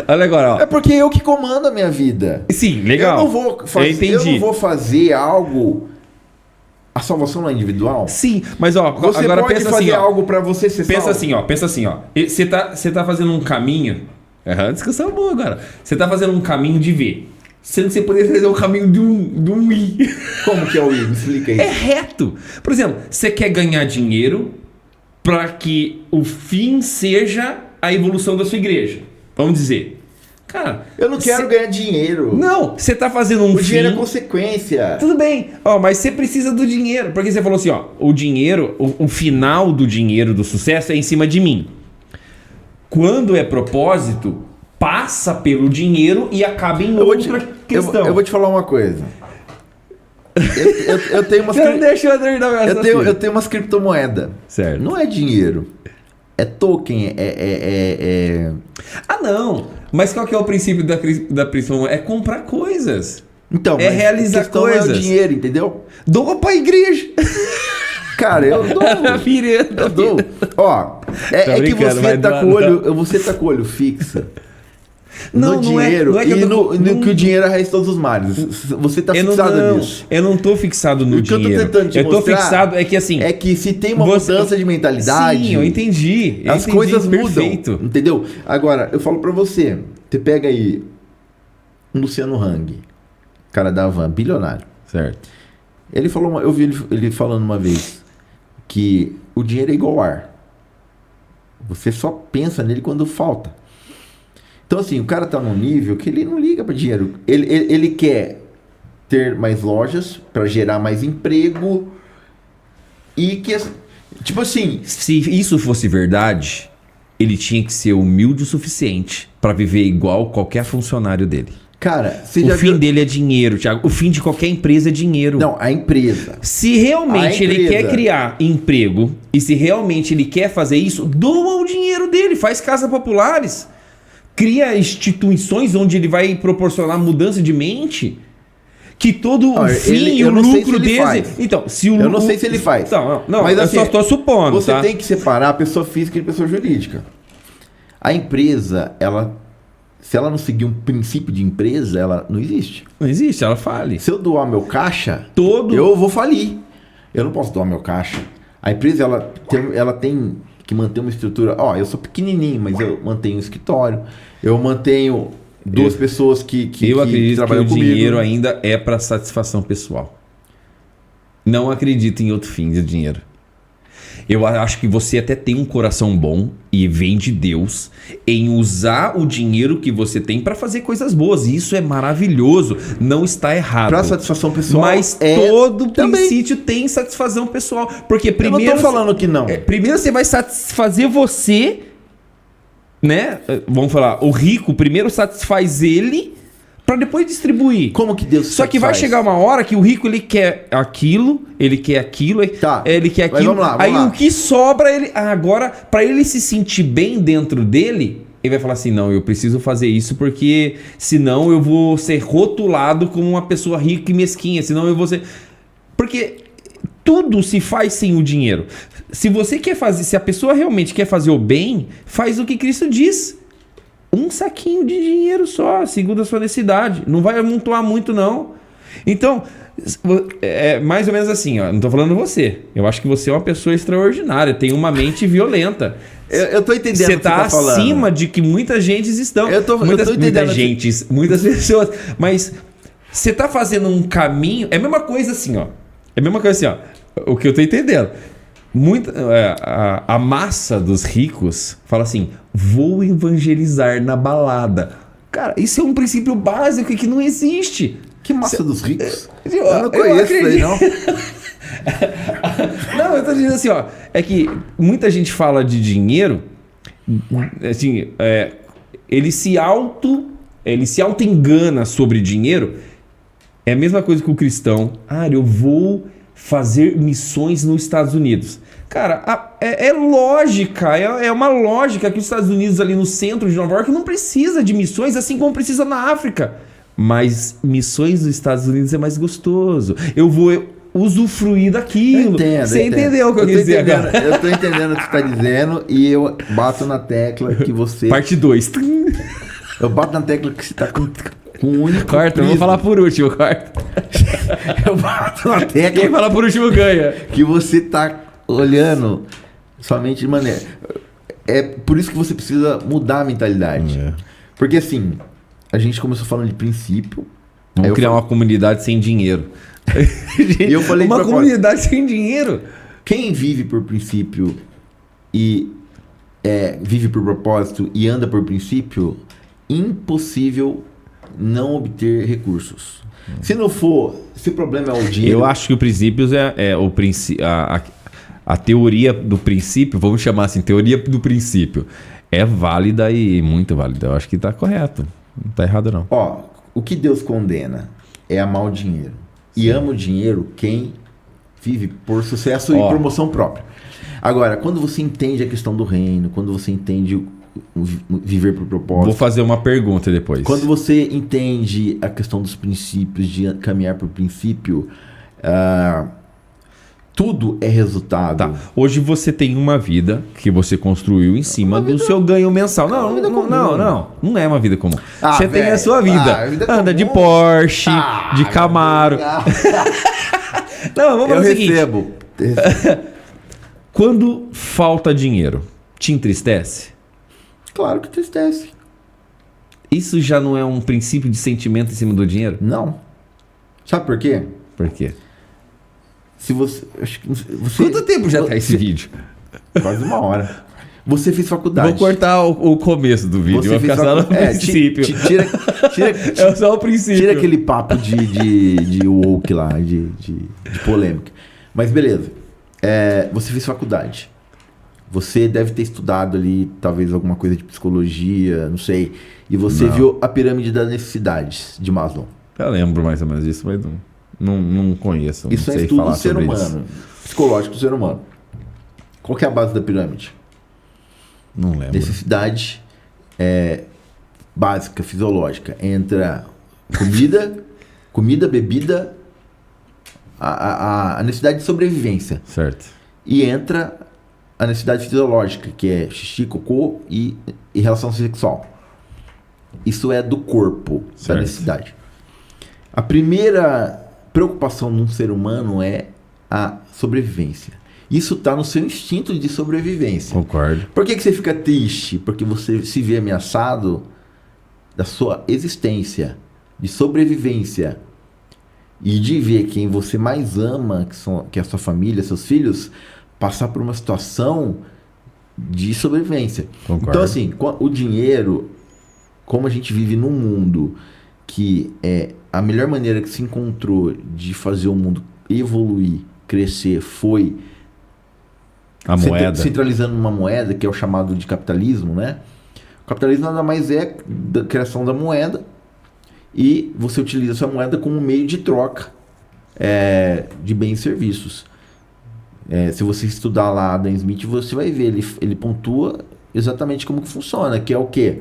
Speaker 1: Olha agora, ó.
Speaker 2: É porque eu que comando a minha vida.
Speaker 1: Sim, legal.
Speaker 2: Eu não vou fazer algo... A salvação não é individual?
Speaker 1: Sim, mas ó,
Speaker 2: você
Speaker 1: agora
Speaker 2: pode
Speaker 1: pensa
Speaker 2: fazer
Speaker 1: assim,
Speaker 2: algo pra você ser
Speaker 1: pensa
Speaker 2: salvo.
Speaker 1: Pensa assim, ó. Você tá fazendo um caminho... É uma discussão boa agora. Você tá fazendo um caminho de V. Sendo que você poderia fazer um caminho de um I.
Speaker 2: Como que é o I? Me explica isso.
Speaker 1: É reto. Por exemplo, você quer ganhar dinheiro para que o fim seja a evolução da sua igreja. Vamos dizer. Cara,
Speaker 2: eu não quero ganhar dinheiro.
Speaker 1: Não, você tá fazendo um fim...
Speaker 2: O dinheiro é consequência.
Speaker 1: Tudo bem. Mas você precisa do dinheiro. Porque você falou assim, o dinheiro, o final do dinheiro, do sucesso é em cima de mim. Quando é propósito, passa pelo dinheiro e acaba em outra questão.
Speaker 2: Eu vou te falar uma coisa. Eu tenho umas...
Speaker 1: Você não deixou eu terminar minha
Speaker 2: eu tenho umas criptomoedas.
Speaker 1: Certo.
Speaker 2: Não é dinheiro. É token.
Speaker 1: Não. Mas qual que é o princípio da criptomoeda? É comprar coisas.
Speaker 2: Então,
Speaker 1: é realizar coisas.
Speaker 2: É o dinheiro, entendeu?
Speaker 1: Doa pra igreja.
Speaker 2: Cara, eu dou. Eu dou. Ó, é que você tá com o olho fixo
Speaker 1: Não,
Speaker 2: no dinheiro
Speaker 1: não é que
Speaker 2: e
Speaker 1: eu tô-
Speaker 2: no que o dinheiro arrasta todos os males. Você tá fixado nisso.
Speaker 1: Eu não tô fixado no
Speaker 2: O que eu tô
Speaker 1: dinheiro.
Speaker 2: tentando te
Speaker 1: Eu tô
Speaker 2: mostrar
Speaker 1: fixado, é que assim...
Speaker 2: É que se tem uma
Speaker 1: você-
Speaker 2: mudança de mentalidade...
Speaker 1: Sim, eu entendi.
Speaker 2: As coisas
Speaker 1: perfeito.
Speaker 2: mudam, entendeu? Agora, eu falo pra você, você pega aí um Luciano Hang, cara da Havan, bilionário.
Speaker 1: Certo.
Speaker 2: Ele falou, eu vi ele falando uma vez que o dinheiro é igual ar. Você só pensa nele quando falta. Então assim, o cara tá num nível que ele não liga para dinheiro. Ele quer ter mais lojas para gerar mais emprego e que tipo assim,
Speaker 1: Se isso fosse verdade, ele tinha que ser humilde o suficiente para viver igual qualquer funcionário dele.
Speaker 2: cara, você
Speaker 1: O
Speaker 2: já
Speaker 1: fim
Speaker 2: viu...
Speaker 1: dele é dinheiro, Thiago. O fim de qualquer empresa é dinheiro.
Speaker 2: Não, a empresa.
Speaker 1: Se realmente
Speaker 2: A
Speaker 1: ele
Speaker 2: empresa.
Speaker 1: quer criar emprego e se realmente ele quer fazer isso, doa o dinheiro dele, faz casas populares, cria instituições onde ele vai proporcionar mudança de mente, que todo o
Speaker 2: Olha,
Speaker 1: fim e
Speaker 2: eu
Speaker 1: o
Speaker 2: não sei
Speaker 1: lucro
Speaker 2: se ele
Speaker 1: dele...
Speaker 2: faz.
Speaker 1: Então, se o
Speaker 2: Eu não sei se ele faz.
Speaker 1: Não,
Speaker 2: Mas,
Speaker 1: eu
Speaker 2: assim,
Speaker 1: só estou supondo,
Speaker 2: Você
Speaker 1: tá?
Speaker 2: tem que separar a pessoa física e a pessoa jurídica. A empresa, se ela não seguir um princípio de empresa, ela não existe.
Speaker 1: Não existe, ela fale.
Speaker 2: Se eu doar meu caixa,
Speaker 1: Todo...
Speaker 2: eu vou falir. Eu não posso doar meu caixa. A empresa, ela tem que manter uma estrutura. Ó, eu sou pequenininho, mas eu mantenho um escritório. Eu mantenho duas pessoas que
Speaker 1: Eu acredito que
Speaker 2: trabalham
Speaker 1: o
Speaker 2: comigo.
Speaker 1: dinheiro ainda é para satisfação pessoal. Não acredito em outro fim de dinheiro. Eu acho que você até tem um coração bom e vem de Deus em usar o dinheiro que você tem para fazer coisas boas. E isso é maravilhoso. Não está errado.
Speaker 2: Pra satisfação pessoal.
Speaker 1: Mas todo princípio tem satisfação pessoal. Porque primeiro...
Speaker 2: Eu não tô falando que não.
Speaker 1: Primeiro você vai satisfazer você, né? Vamos falar, o rico primeiro satisfaz ele para depois distribuir.
Speaker 2: Como que Deus
Speaker 1: Só que vai
Speaker 2: satisfaz?
Speaker 1: chegar uma hora que o rico ele quer aquilo, ele quer aquilo,
Speaker 2: Tá,
Speaker 1: ele quer
Speaker 2: mas
Speaker 1: aquilo.
Speaker 2: vamos lá,
Speaker 1: aí
Speaker 2: vamos lá.
Speaker 1: o que sobra ele agora para ele se sentir bem dentro dele, ele vai falar assim: "Não, eu preciso fazer isso porque senão eu vou ser rotulado como uma pessoa rica e mesquinha, senão eu vou ser..." Porque tudo se faz sem o dinheiro. Se você quer fazer, se a pessoa realmente quer fazer o bem, faz o que Cristo diz. Um saquinho de dinheiro só, segundo a sua necessidade. Não vai amontoar muito, não. Então, é mais ou menos assim, ó. Não tô falando você. Eu acho que você é uma pessoa extraordinária, tem uma mente violenta.
Speaker 2: Eu tô entendendo
Speaker 1: Você
Speaker 2: o que você
Speaker 1: tá
Speaker 2: tá falando.
Speaker 1: acima de que muitas gentes estão.
Speaker 2: Eu tô entendendo.
Speaker 1: Muitas pessoas. Mas você tá fazendo um caminho. É a mesma coisa assim, ó. É a mesma coisa assim, ó. O que eu tô entendendo. A massa dos ricos fala assim: vou evangelizar na balada. Cara, isso é um princípio básico que não existe.
Speaker 2: Que massa dos ricos?
Speaker 1: Eu
Speaker 2: não conheço isso aí, não.
Speaker 1: Não, eu tô dizendo assim, ó. É que muita gente fala de dinheiro, assim, ele se auto-engana sobre dinheiro. É a mesma coisa que o cristão. Eu vou fazer missões nos Estados Unidos. Cara, é lógica, é uma lógica que os Estados Unidos ali no centro de Nova York não precisa de missões, assim como precisa na África. Mas missões nos Estados Unidos é mais gostoso. Eu vou usufruir daquilo. Você entendeu o que eu quis dizer agora?
Speaker 2: Eu tô entendendo o que você tá dizendo e eu bato na tecla que você...
Speaker 1: Parte 2.
Speaker 2: Eu bato na tecla que você tá com um único
Speaker 1: Corta, eu vou falar por último, corta.
Speaker 2: Eu bato na tecla...
Speaker 1: Quem falar por último ganha.
Speaker 2: Que você tá olhando somente de maneira... É por isso que você precisa mudar a mentalidade. Porque assim, a gente começou falando de princípio.
Speaker 1: Vamos criar uma comunidade sem dinheiro.
Speaker 2: E eu falei
Speaker 1: uma comunidade sem dinheiro.
Speaker 2: Quem vive por princípio e vive por propósito e anda por princípio, impossível não obter recursos. Se não for, se o problema é o dinheiro...
Speaker 1: Eu acho que o princípios o princípio, a teoria do princípio, vamos chamar assim, teoria do princípio, é válida e muito válida. Eu acho que tá correto. Não tá errado, não.
Speaker 2: Ó, o que Deus condena é amar o dinheiro. E ama o dinheiro quem vive por sucesso e promoção própria. Agora, quando você entende a questão do reino, quando você entende o viver por propósito...
Speaker 1: Vou fazer uma pergunta depois.
Speaker 2: Quando você entende a questão dos princípios, de caminhar por princípio, Tudo é resultado.
Speaker 1: Tá. Hoje você tem uma vida que você construiu em cima do seu ganho mensal. Não é uma vida comum. Você tem a sua vida. Anda de Porsche, de Camaro. Não, vamos fazer o seguinte.
Speaker 2: Recebo.
Speaker 1: Quando falta dinheiro, te entristece?
Speaker 2: Claro que entristece.
Speaker 1: Isso já não é um princípio de sentimento em cima do dinheiro?
Speaker 2: Não. Sabe por quê?
Speaker 1: Por quê?
Speaker 2: Se você...
Speaker 1: Quanto tempo já tá esse vídeo?
Speaker 2: Quase 1 hora. Você fez faculdade.
Speaker 1: Vou cortar o começo do vídeo.
Speaker 2: Você
Speaker 1: vai ficar só no princípio. É só o princípio.
Speaker 2: Tira aquele papo de woke lá, de polêmica. Mas beleza. Você fez faculdade. Você deve ter estudado ali, talvez, alguma coisa de psicologia, não sei. E você viu a pirâmide das necessidades de Maslow.
Speaker 1: Eu lembro mais ou menos disso, mas não conheço. Não
Speaker 2: isso
Speaker 1: sei
Speaker 2: é estudo
Speaker 1: falar
Speaker 2: do ser
Speaker 1: sobre
Speaker 2: humano.
Speaker 1: Isso.
Speaker 2: Psicológico do ser humano. Qual que é a base da pirâmide?
Speaker 1: Não lembro.
Speaker 2: Necessidade básica, fisiológica. Entra comida, bebida, a necessidade de sobrevivência.
Speaker 1: Certo.
Speaker 2: E entra a necessidade fisiológica, que é xixi, cocô e relação sexual. Isso é do corpo,
Speaker 1: certo.
Speaker 2: Da necessidade. A primeira preocupação num ser humano é a sobrevivência. Isso está no seu instinto de sobrevivência.
Speaker 1: Concordo.
Speaker 2: Por que você fica triste? Porque você se vê ameaçado da sua existência, de sobrevivência. E de ver quem você mais ama, que é a sua família, seus filhos, passar por uma situação de sobrevivência.
Speaker 1: Concordo.
Speaker 2: Então, assim, o dinheiro, como a gente vive num mundo que é a melhor maneira que se encontrou de fazer o mundo evoluir, crescer, foi
Speaker 1: a moeda.
Speaker 2: Centralizando numa moeda, que é o chamado de capitalismo, né? O capitalismo nada mais é da criação da moeda e você utiliza essa moeda como meio de troca de bens e serviços. Se você estudar lá Adam Smith, você vai ver, ele pontua exatamente como que funciona, que é o quê?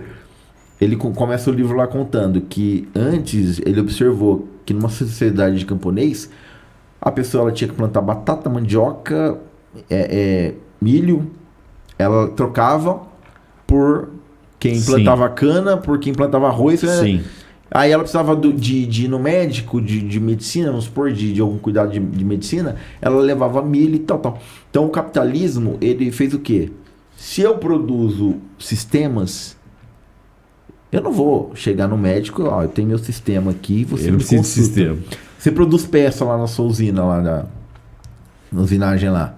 Speaker 2: Ele começa o livro lá contando que antes ele observou que numa sociedade de camponês, a pessoa ela tinha que plantar batata, mandioca, milho, ela trocava por quem plantava cana, por quem plantava arroz.
Speaker 1: Sim.
Speaker 2: Aí ela precisava de ir no médico, de medicina, vamos supor, de algum cuidado de medicina, ela levava milho e tal. Então o capitalismo, ele fez o quê? Se eu produzo sistemas, eu não vou chegar no médico, eu tenho meu sistema aqui, você
Speaker 1: não precisa de sistema.
Speaker 2: Você produz peça lá na sua usina, lá na usinagem lá.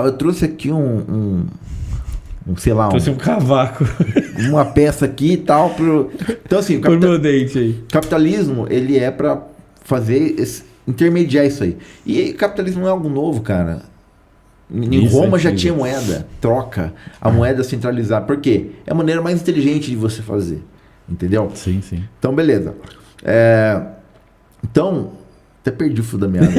Speaker 2: Eu trouxe aqui sei lá...
Speaker 1: Trouxe um cavaco.
Speaker 2: Uma peça aqui e tal. Então, assim,
Speaker 1: Por meu dente aí.
Speaker 2: Capitalismo, ele é para intermediar isso aí. E capitalismo não é algo novo, cara. Em Roma já tinha moeda, troca, a moeda centralizada. Por quê? É a maneira mais inteligente de você fazer. Entendeu?
Speaker 1: Sim, sim.
Speaker 2: Então, beleza. Então, até perdi o fio da meada.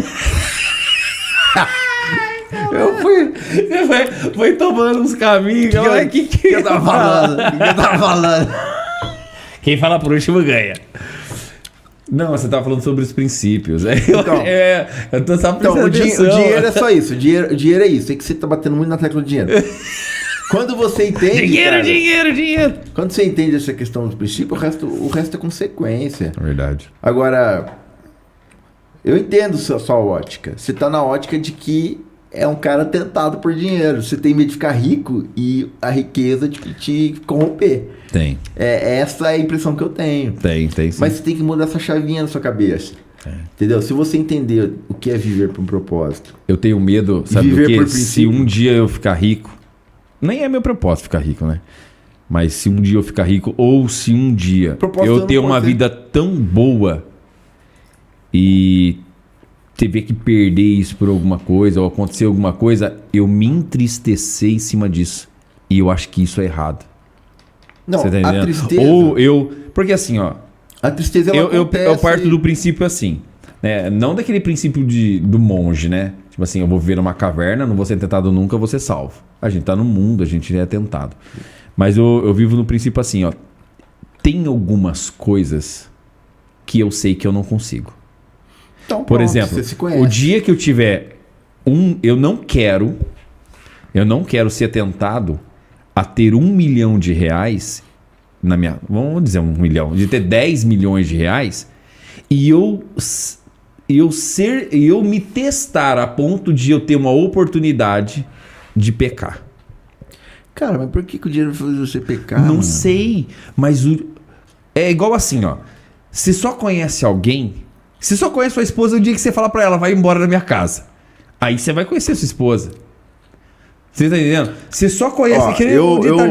Speaker 1: Você foi tomando uns caminhos. O que
Speaker 2: eu tava falando?
Speaker 1: Quem fala por último ganha. Não, você tava falando sobre os princípios.
Speaker 2: Então,
Speaker 1: eu tô só
Speaker 2: o dinheiro é só isso. O dinheiro é isso. É que você tá batendo muito na tecla do dinheiro. Quando você entende...
Speaker 1: Dinheiro.
Speaker 2: Quando você entende essa questão dos princípios, o resto é consequência.
Speaker 1: É verdade.
Speaker 2: Agora, eu entendo a sua ótica. Você tá na ótica de que é um cara tentado por dinheiro. Você tem medo de ficar rico e a riqueza te corromper.
Speaker 1: Tem.
Speaker 2: Essa é a impressão que eu tenho.
Speaker 1: Tem sim.
Speaker 2: Mas você tem que mudar essa chavinha na sua cabeça. Entendeu? Se você entender o que é viver por um propósito.
Speaker 1: Eu tenho medo, sabe do quê? Se um dia eu ficar rico... Nem é meu propósito ficar rico, né? Mas se um dia eu ficar rico, ou se um dia eu ter uma vida tão boa e tiver que perder isso por alguma coisa, ou acontecer alguma coisa, eu me entristecer em cima disso. E eu acho que isso é errado.
Speaker 2: Não,
Speaker 1: você tá entendendo?
Speaker 2: A tristeza...
Speaker 1: Ou eu... Porque assim, ó...
Speaker 2: A tristeza, ela acontece...
Speaker 1: Eu parto do princípio assim, né? Não daquele princípio do monge, né? Tipo assim, eu vou viver numa caverna, não vou ser tentado nunca, eu vou ser salvo. A gente tá no mundo, a gente é tentado. Mas eu vivo no princípio assim, ó. Tem algumas coisas que eu sei que eu não consigo.
Speaker 2: Então,
Speaker 1: por exemplo, o dia que eu tiver eu não quero ser tentado a ter R$1 milhão na minha, vamos dizer 1 milhão, de ter 10 milhões de reais e eu me testar a ponto de eu ter uma oportunidade de pecar.
Speaker 2: Cara, mas por que o dinheiro faz você pecar?
Speaker 1: Não sei, mas é igual assim, ó. Você só conhece alguém, você só conhece sua esposa no dia que você fala pra ela, vai embora da minha casa. Aí você vai conhecer sua esposa. Você tá entendendo? Você só conhece,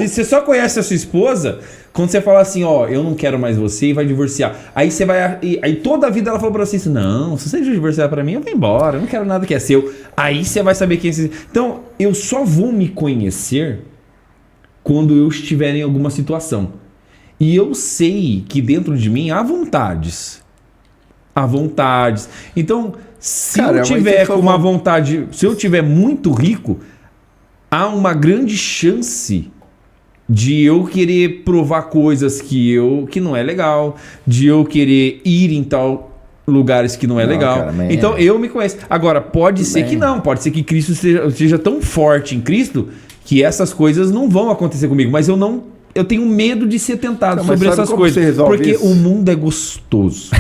Speaker 1: você só conhece a sua esposa quando você fala assim, ó, eu não quero mais você e vai divorciar. Aí você vai, aí toda a vida ela falou pra você assim, não, se você divorciar pra mim, eu vou embora, eu não quero nada que é seu. Aí você vai saber quem é você. Então, eu só vou me conhecer quando eu estiver em alguma situação. E eu sei que dentro de mim há vontades. Há vontades. Então, se eu tiver com uma vontade, se eu tiver muito rico, há uma grande chance de eu querer provar coisas que não é legal, de eu querer ir em tal lugares que não é legal. Cara, então eu me conheço. Agora, pode ser que não, pode ser que Cristo seja tão forte em Cristo que essas coisas não vão acontecer comigo, mas eu tenho medo de ser tentado sobre essas coisas, porque o mundo é gostoso.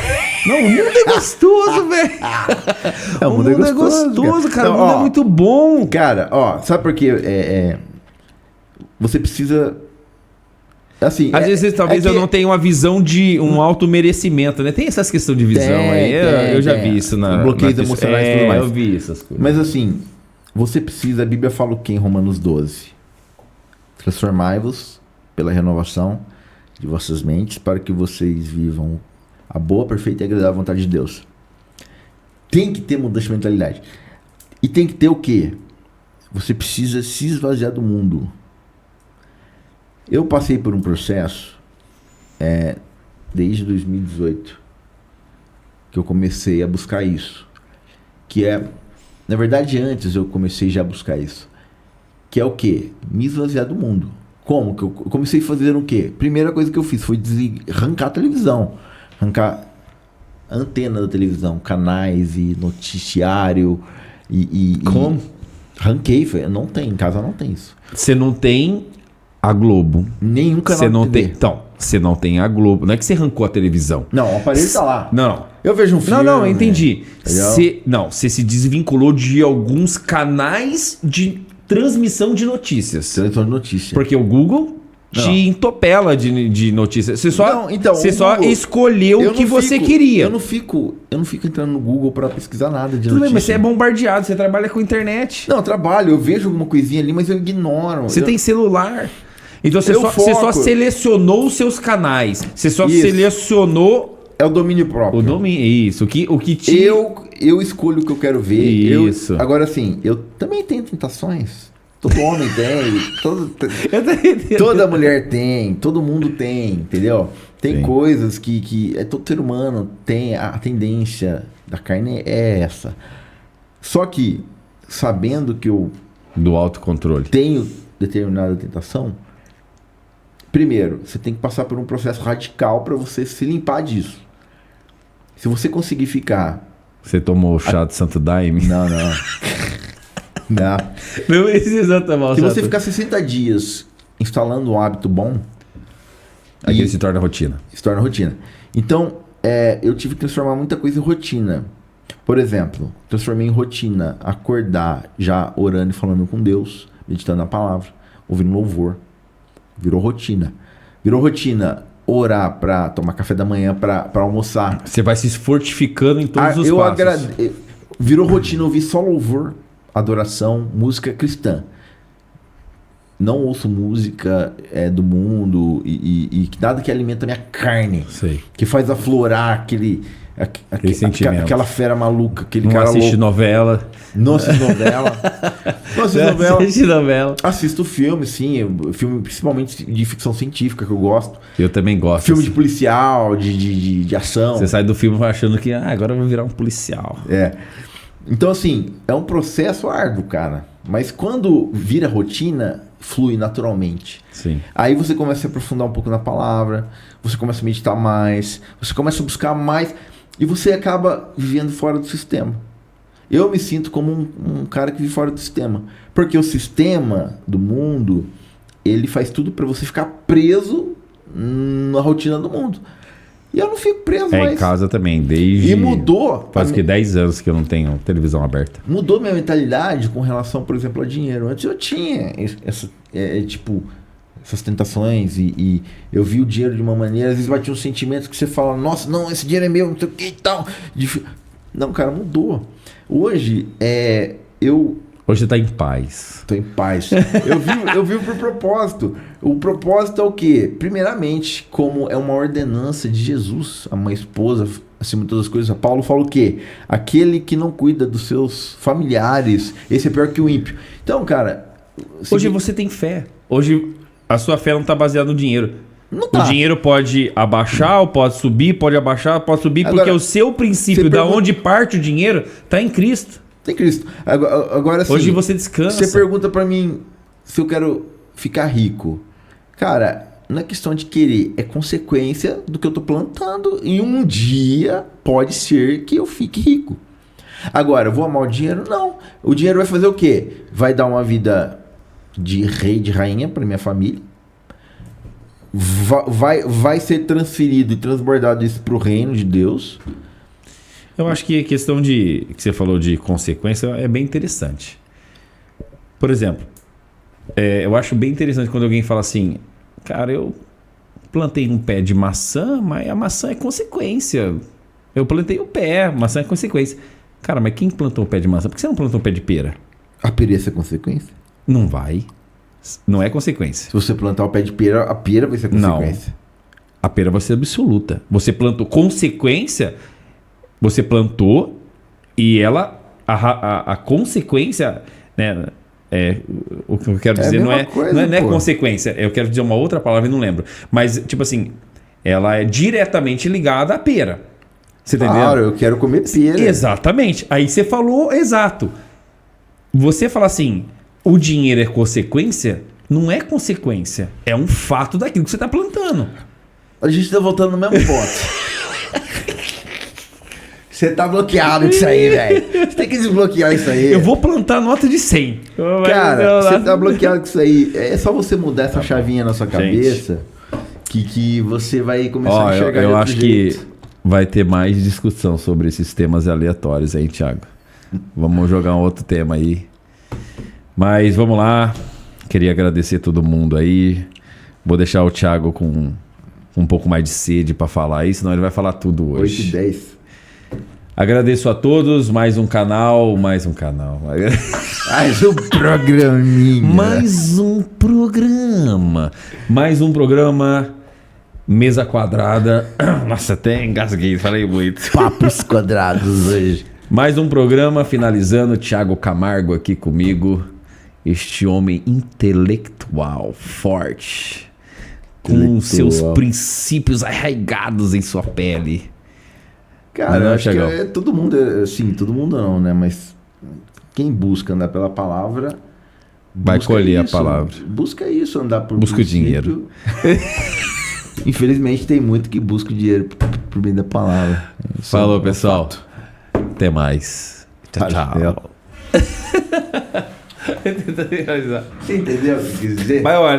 Speaker 1: Não, o mundo é gostoso, velho. O mundo é gostoso, cara. Então, o mundo é muito bom.
Speaker 2: Cara, ó, sabe por quê? Você precisa... Assim,
Speaker 1: às vezes, talvez eu não tenha uma visão de um auto-merecimento, né? Tem essas questões de visão aí. Eu já vi isso na...
Speaker 2: Bloqueios emocionais e tudo mais.
Speaker 1: Eu vi essas coisas.
Speaker 2: Mas assim, você precisa... A Bíblia fala o quê em Romanos 12? Transformai-vos pela renovação de vossas mentes para que vocês vivam a boa, perfeita e agradável vontade de Deus. Tem que ter mudança de mentalidade. E tem que ter o quê? Você precisa se esvaziar do mundo. Eu passei por um processo desde 2018 que eu comecei a buscar isso. Que é... Na verdade, antes eu comecei já a buscar isso. Que é o quê? Me esvaziar do mundo. Como? Que eu comecei a fazer o quê? Primeira coisa que eu fiz foi arrancar a televisão. Arrancar a antena da televisão, canais e noticiário
Speaker 1: Como?
Speaker 2: Arranquei, não tem, em casa não tem isso.
Speaker 1: Você não tem a Globo.
Speaker 2: Nenhum canal
Speaker 1: você não
Speaker 2: de TV.
Speaker 1: tem. Então, você não tem a Globo. Não é que você arrancou a televisão.
Speaker 2: Não, o aparelho tá lá.
Speaker 1: Não.
Speaker 2: Eu vejo um filme.
Speaker 1: Não, entendi. Você se desvinculou de alguns canais de transmissão de notícias.
Speaker 2: Transmissão de notícias.
Speaker 1: Porque o Google te entopela de notícias. Você só, escolheu o que você queria.
Speaker 2: Eu não fico entrando no Google pra pesquisar nada de
Speaker 1: Tudo
Speaker 2: notícia.
Speaker 1: bem, mas você é bombardeado, você trabalha com internet.
Speaker 2: Não, eu trabalho, eu vejo alguma coisinha ali, mas eu ignoro.
Speaker 1: Você tem celular. Então você só selecionou os seus canais. Você só selecionou...
Speaker 2: É o domínio próprio.
Speaker 1: O domínio, isso. O que te...
Speaker 2: Eu escolho o que eu quero ver.
Speaker 1: Isso.
Speaker 2: Agora, assim, eu também tenho tentações. Todo homem tem. Toda mulher tem. Todo mundo tem, entendeu? Tem coisas que todo ser humano tem. A tendência da carne é essa. Só que, sabendo que eu...
Speaker 1: Do autocontrole.
Speaker 2: Tenho determinada tentação... Primeiro, você tem que passar por um processo radical para você se limpar disso. Se você conseguir ficar...
Speaker 1: Você tomou o chá de Santo Daime?
Speaker 2: Não. Não.
Speaker 1: Não precisa tomar o
Speaker 2: Se
Speaker 1: chá.
Speaker 2: você ficar 60 dias instalando um hábito bom...
Speaker 1: Aí ele se torna rotina.
Speaker 2: Se torna rotina. Então, eu tive que transformar muita coisa em rotina. Por exemplo, transformei em rotina acordar já orando e falando com Deus, meditando na palavra, ouvindo louvor. Virou rotina. Virou rotina orar para tomar café da manhã, para almoçar.
Speaker 1: Você vai se fortificando em todos os passos.
Speaker 2: Virou rotina ouvir só louvor, adoração, música cristã. Não ouço música do mundo e nada que alimenta a minha carne.
Speaker 1: Sei.
Speaker 2: Que faz aflorar aquela fera maluca, aquele
Speaker 1: não
Speaker 2: cara louco.
Speaker 1: Não assiste novela.
Speaker 2: Não assiste novela.
Speaker 1: Assiste novela.
Speaker 2: Assisto filme, sim. Filme principalmente de ficção científica, que eu gosto.
Speaker 1: Eu também gosto.
Speaker 2: Filme de policial, de ação.
Speaker 1: Você sai do filme achando que agora eu vou virar um policial.
Speaker 2: Então, assim, é um processo árduo, cara. Mas quando vira rotina, flui naturalmente.
Speaker 1: Sim.
Speaker 2: Aí você começa a se aprofundar um pouco na palavra, você começa a meditar mais, você começa a buscar mais... E você acaba vivendo fora do sistema. Eu me sinto como um cara que vive fora do sistema. Porque o sistema do mundo, ele faz tudo para você ficar preso na rotina do mundo. E eu não fico preso mais.
Speaker 1: Em casa também, desde...
Speaker 2: E mudou.
Speaker 1: Faz que 10 anos que eu não tenho televisão aberta.
Speaker 2: Mudou minha mentalidade com relação, por exemplo, a dinheiro. Antes eu tinha essas tentações e eu vi o dinheiro de uma maneira, às vezes batia um sentimento que você fala, nossa, não, esse dinheiro é meu, não sei o que e tal. Não, cara, mudou. Hoje,
Speaker 1: Hoje você tá em paz.
Speaker 2: Tô em paz. Eu vivo por propósito. O propósito é o quê? Primeiramente, como é uma ordenança de Jesus, a uma esposa, acima de todas as coisas, Paulo fala o quê? Aquele que não cuida dos seus familiares, esse é pior que o ímpio. Então, cara...
Speaker 1: Hoje você tem fé. Hoje a sua fé não tá baseada no dinheiro.
Speaker 2: Não tá.
Speaker 1: O dinheiro pode abaixar, ou pode subir, pode abaixar, pode subir,
Speaker 2: Agora,
Speaker 1: porque o seu princípio, da onde parte o dinheiro, tá em Cristo.
Speaker 2: Tem Cristo. Agora sim.
Speaker 1: Hoje você descansa.
Speaker 2: Você pergunta pra mim se eu quero ficar rico. Cara, não é questão de querer, é consequência do que eu tô plantando. E um dia pode ser que eu fique rico. Agora, eu vou amar o dinheiro? Não. O dinheiro vai fazer o quê? Vai dar uma vida de rei, de rainha pra minha família. Vai ser transferido e transbordado isso pro reino de Deus.
Speaker 1: Eu acho que a questão que você falou de consequência é bem interessante. Por exemplo, eu acho bem interessante quando alguém fala assim, cara, eu plantei um pé de maçã, mas a maçã é consequência. Eu plantei o pé, maçã é consequência. Cara, mas quem plantou um pé de maçã? Por que você não plantou um pé de pera?
Speaker 2: A pera é consequência?
Speaker 1: Não vai. Não é consequência.
Speaker 2: Se você plantar o pé de pera, a pera vai ser consequência.
Speaker 1: Não. A pera vai ser absoluta. Você plantou consequência... Você plantou e ela, a consequência, né? O que eu quero dizer não é consequência. Eu quero dizer uma outra palavra e não lembro. Mas, tipo assim, ela é diretamente ligada à pera. Você entendeu?
Speaker 2: Claro, eu quero comer pera.
Speaker 1: Exatamente. Aí você falou exato. Você fala assim, o dinheiro é consequência? Não é consequência. É um fato daquilo que você está plantando.
Speaker 2: A gente está voltando no mesmo ponto. Você tá bloqueado com isso aí, velho. Você tem que desbloquear isso aí.
Speaker 1: Eu vou plantar nota de 100.
Speaker 2: Cara, você tá bloqueado com isso aí. É só você mudar essa chavinha na sua cabeça que você vai começar a enxergar
Speaker 1: eu
Speaker 2: de outro
Speaker 1: acho
Speaker 2: jeito.
Speaker 1: que vai ter mais discussão sobre esses temas aleatórios aí, Thiago. Vamos jogar um outro tema aí. Mas vamos lá. Queria agradecer todo mundo aí. Vou deixar o Thiago com um pouco mais de sede pra falar aí, senão ele vai falar tudo hoje.
Speaker 2: 8h10.
Speaker 1: Agradeço a todos, mais um canal.
Speaker 2: Mais um programinha.
Speaker 1: Mais um programa. Mesa quadrada. Nossa, até engasguei, falei muito.
Speaker 2: Papos quadrados hoje.
Speaker 1: Mais um programa, finalizando. Thiago Camargo aqui comigo. Este homem intelectual, forte. Com seus princípios arraigados em sua pele.
Speaker 2: Cara, eu acho que todo mundo, assim, todo mundo não, né? Mas quem busca andar pela palavra...
Speaker 1: Vai colher a palavra.
Speaker 2: Busca isso, andar por...
Speaker 1: Busca o dinheiro.
Speaker 2: Infelizmente tem muito que busca o dinheiro por meio da palavra.
Speaker 1: Falou, pessoal. Até mais. Tchau.
Speaker 2: Você entendeu o que eu quis dizer?
Speaker 1: Vai, olha.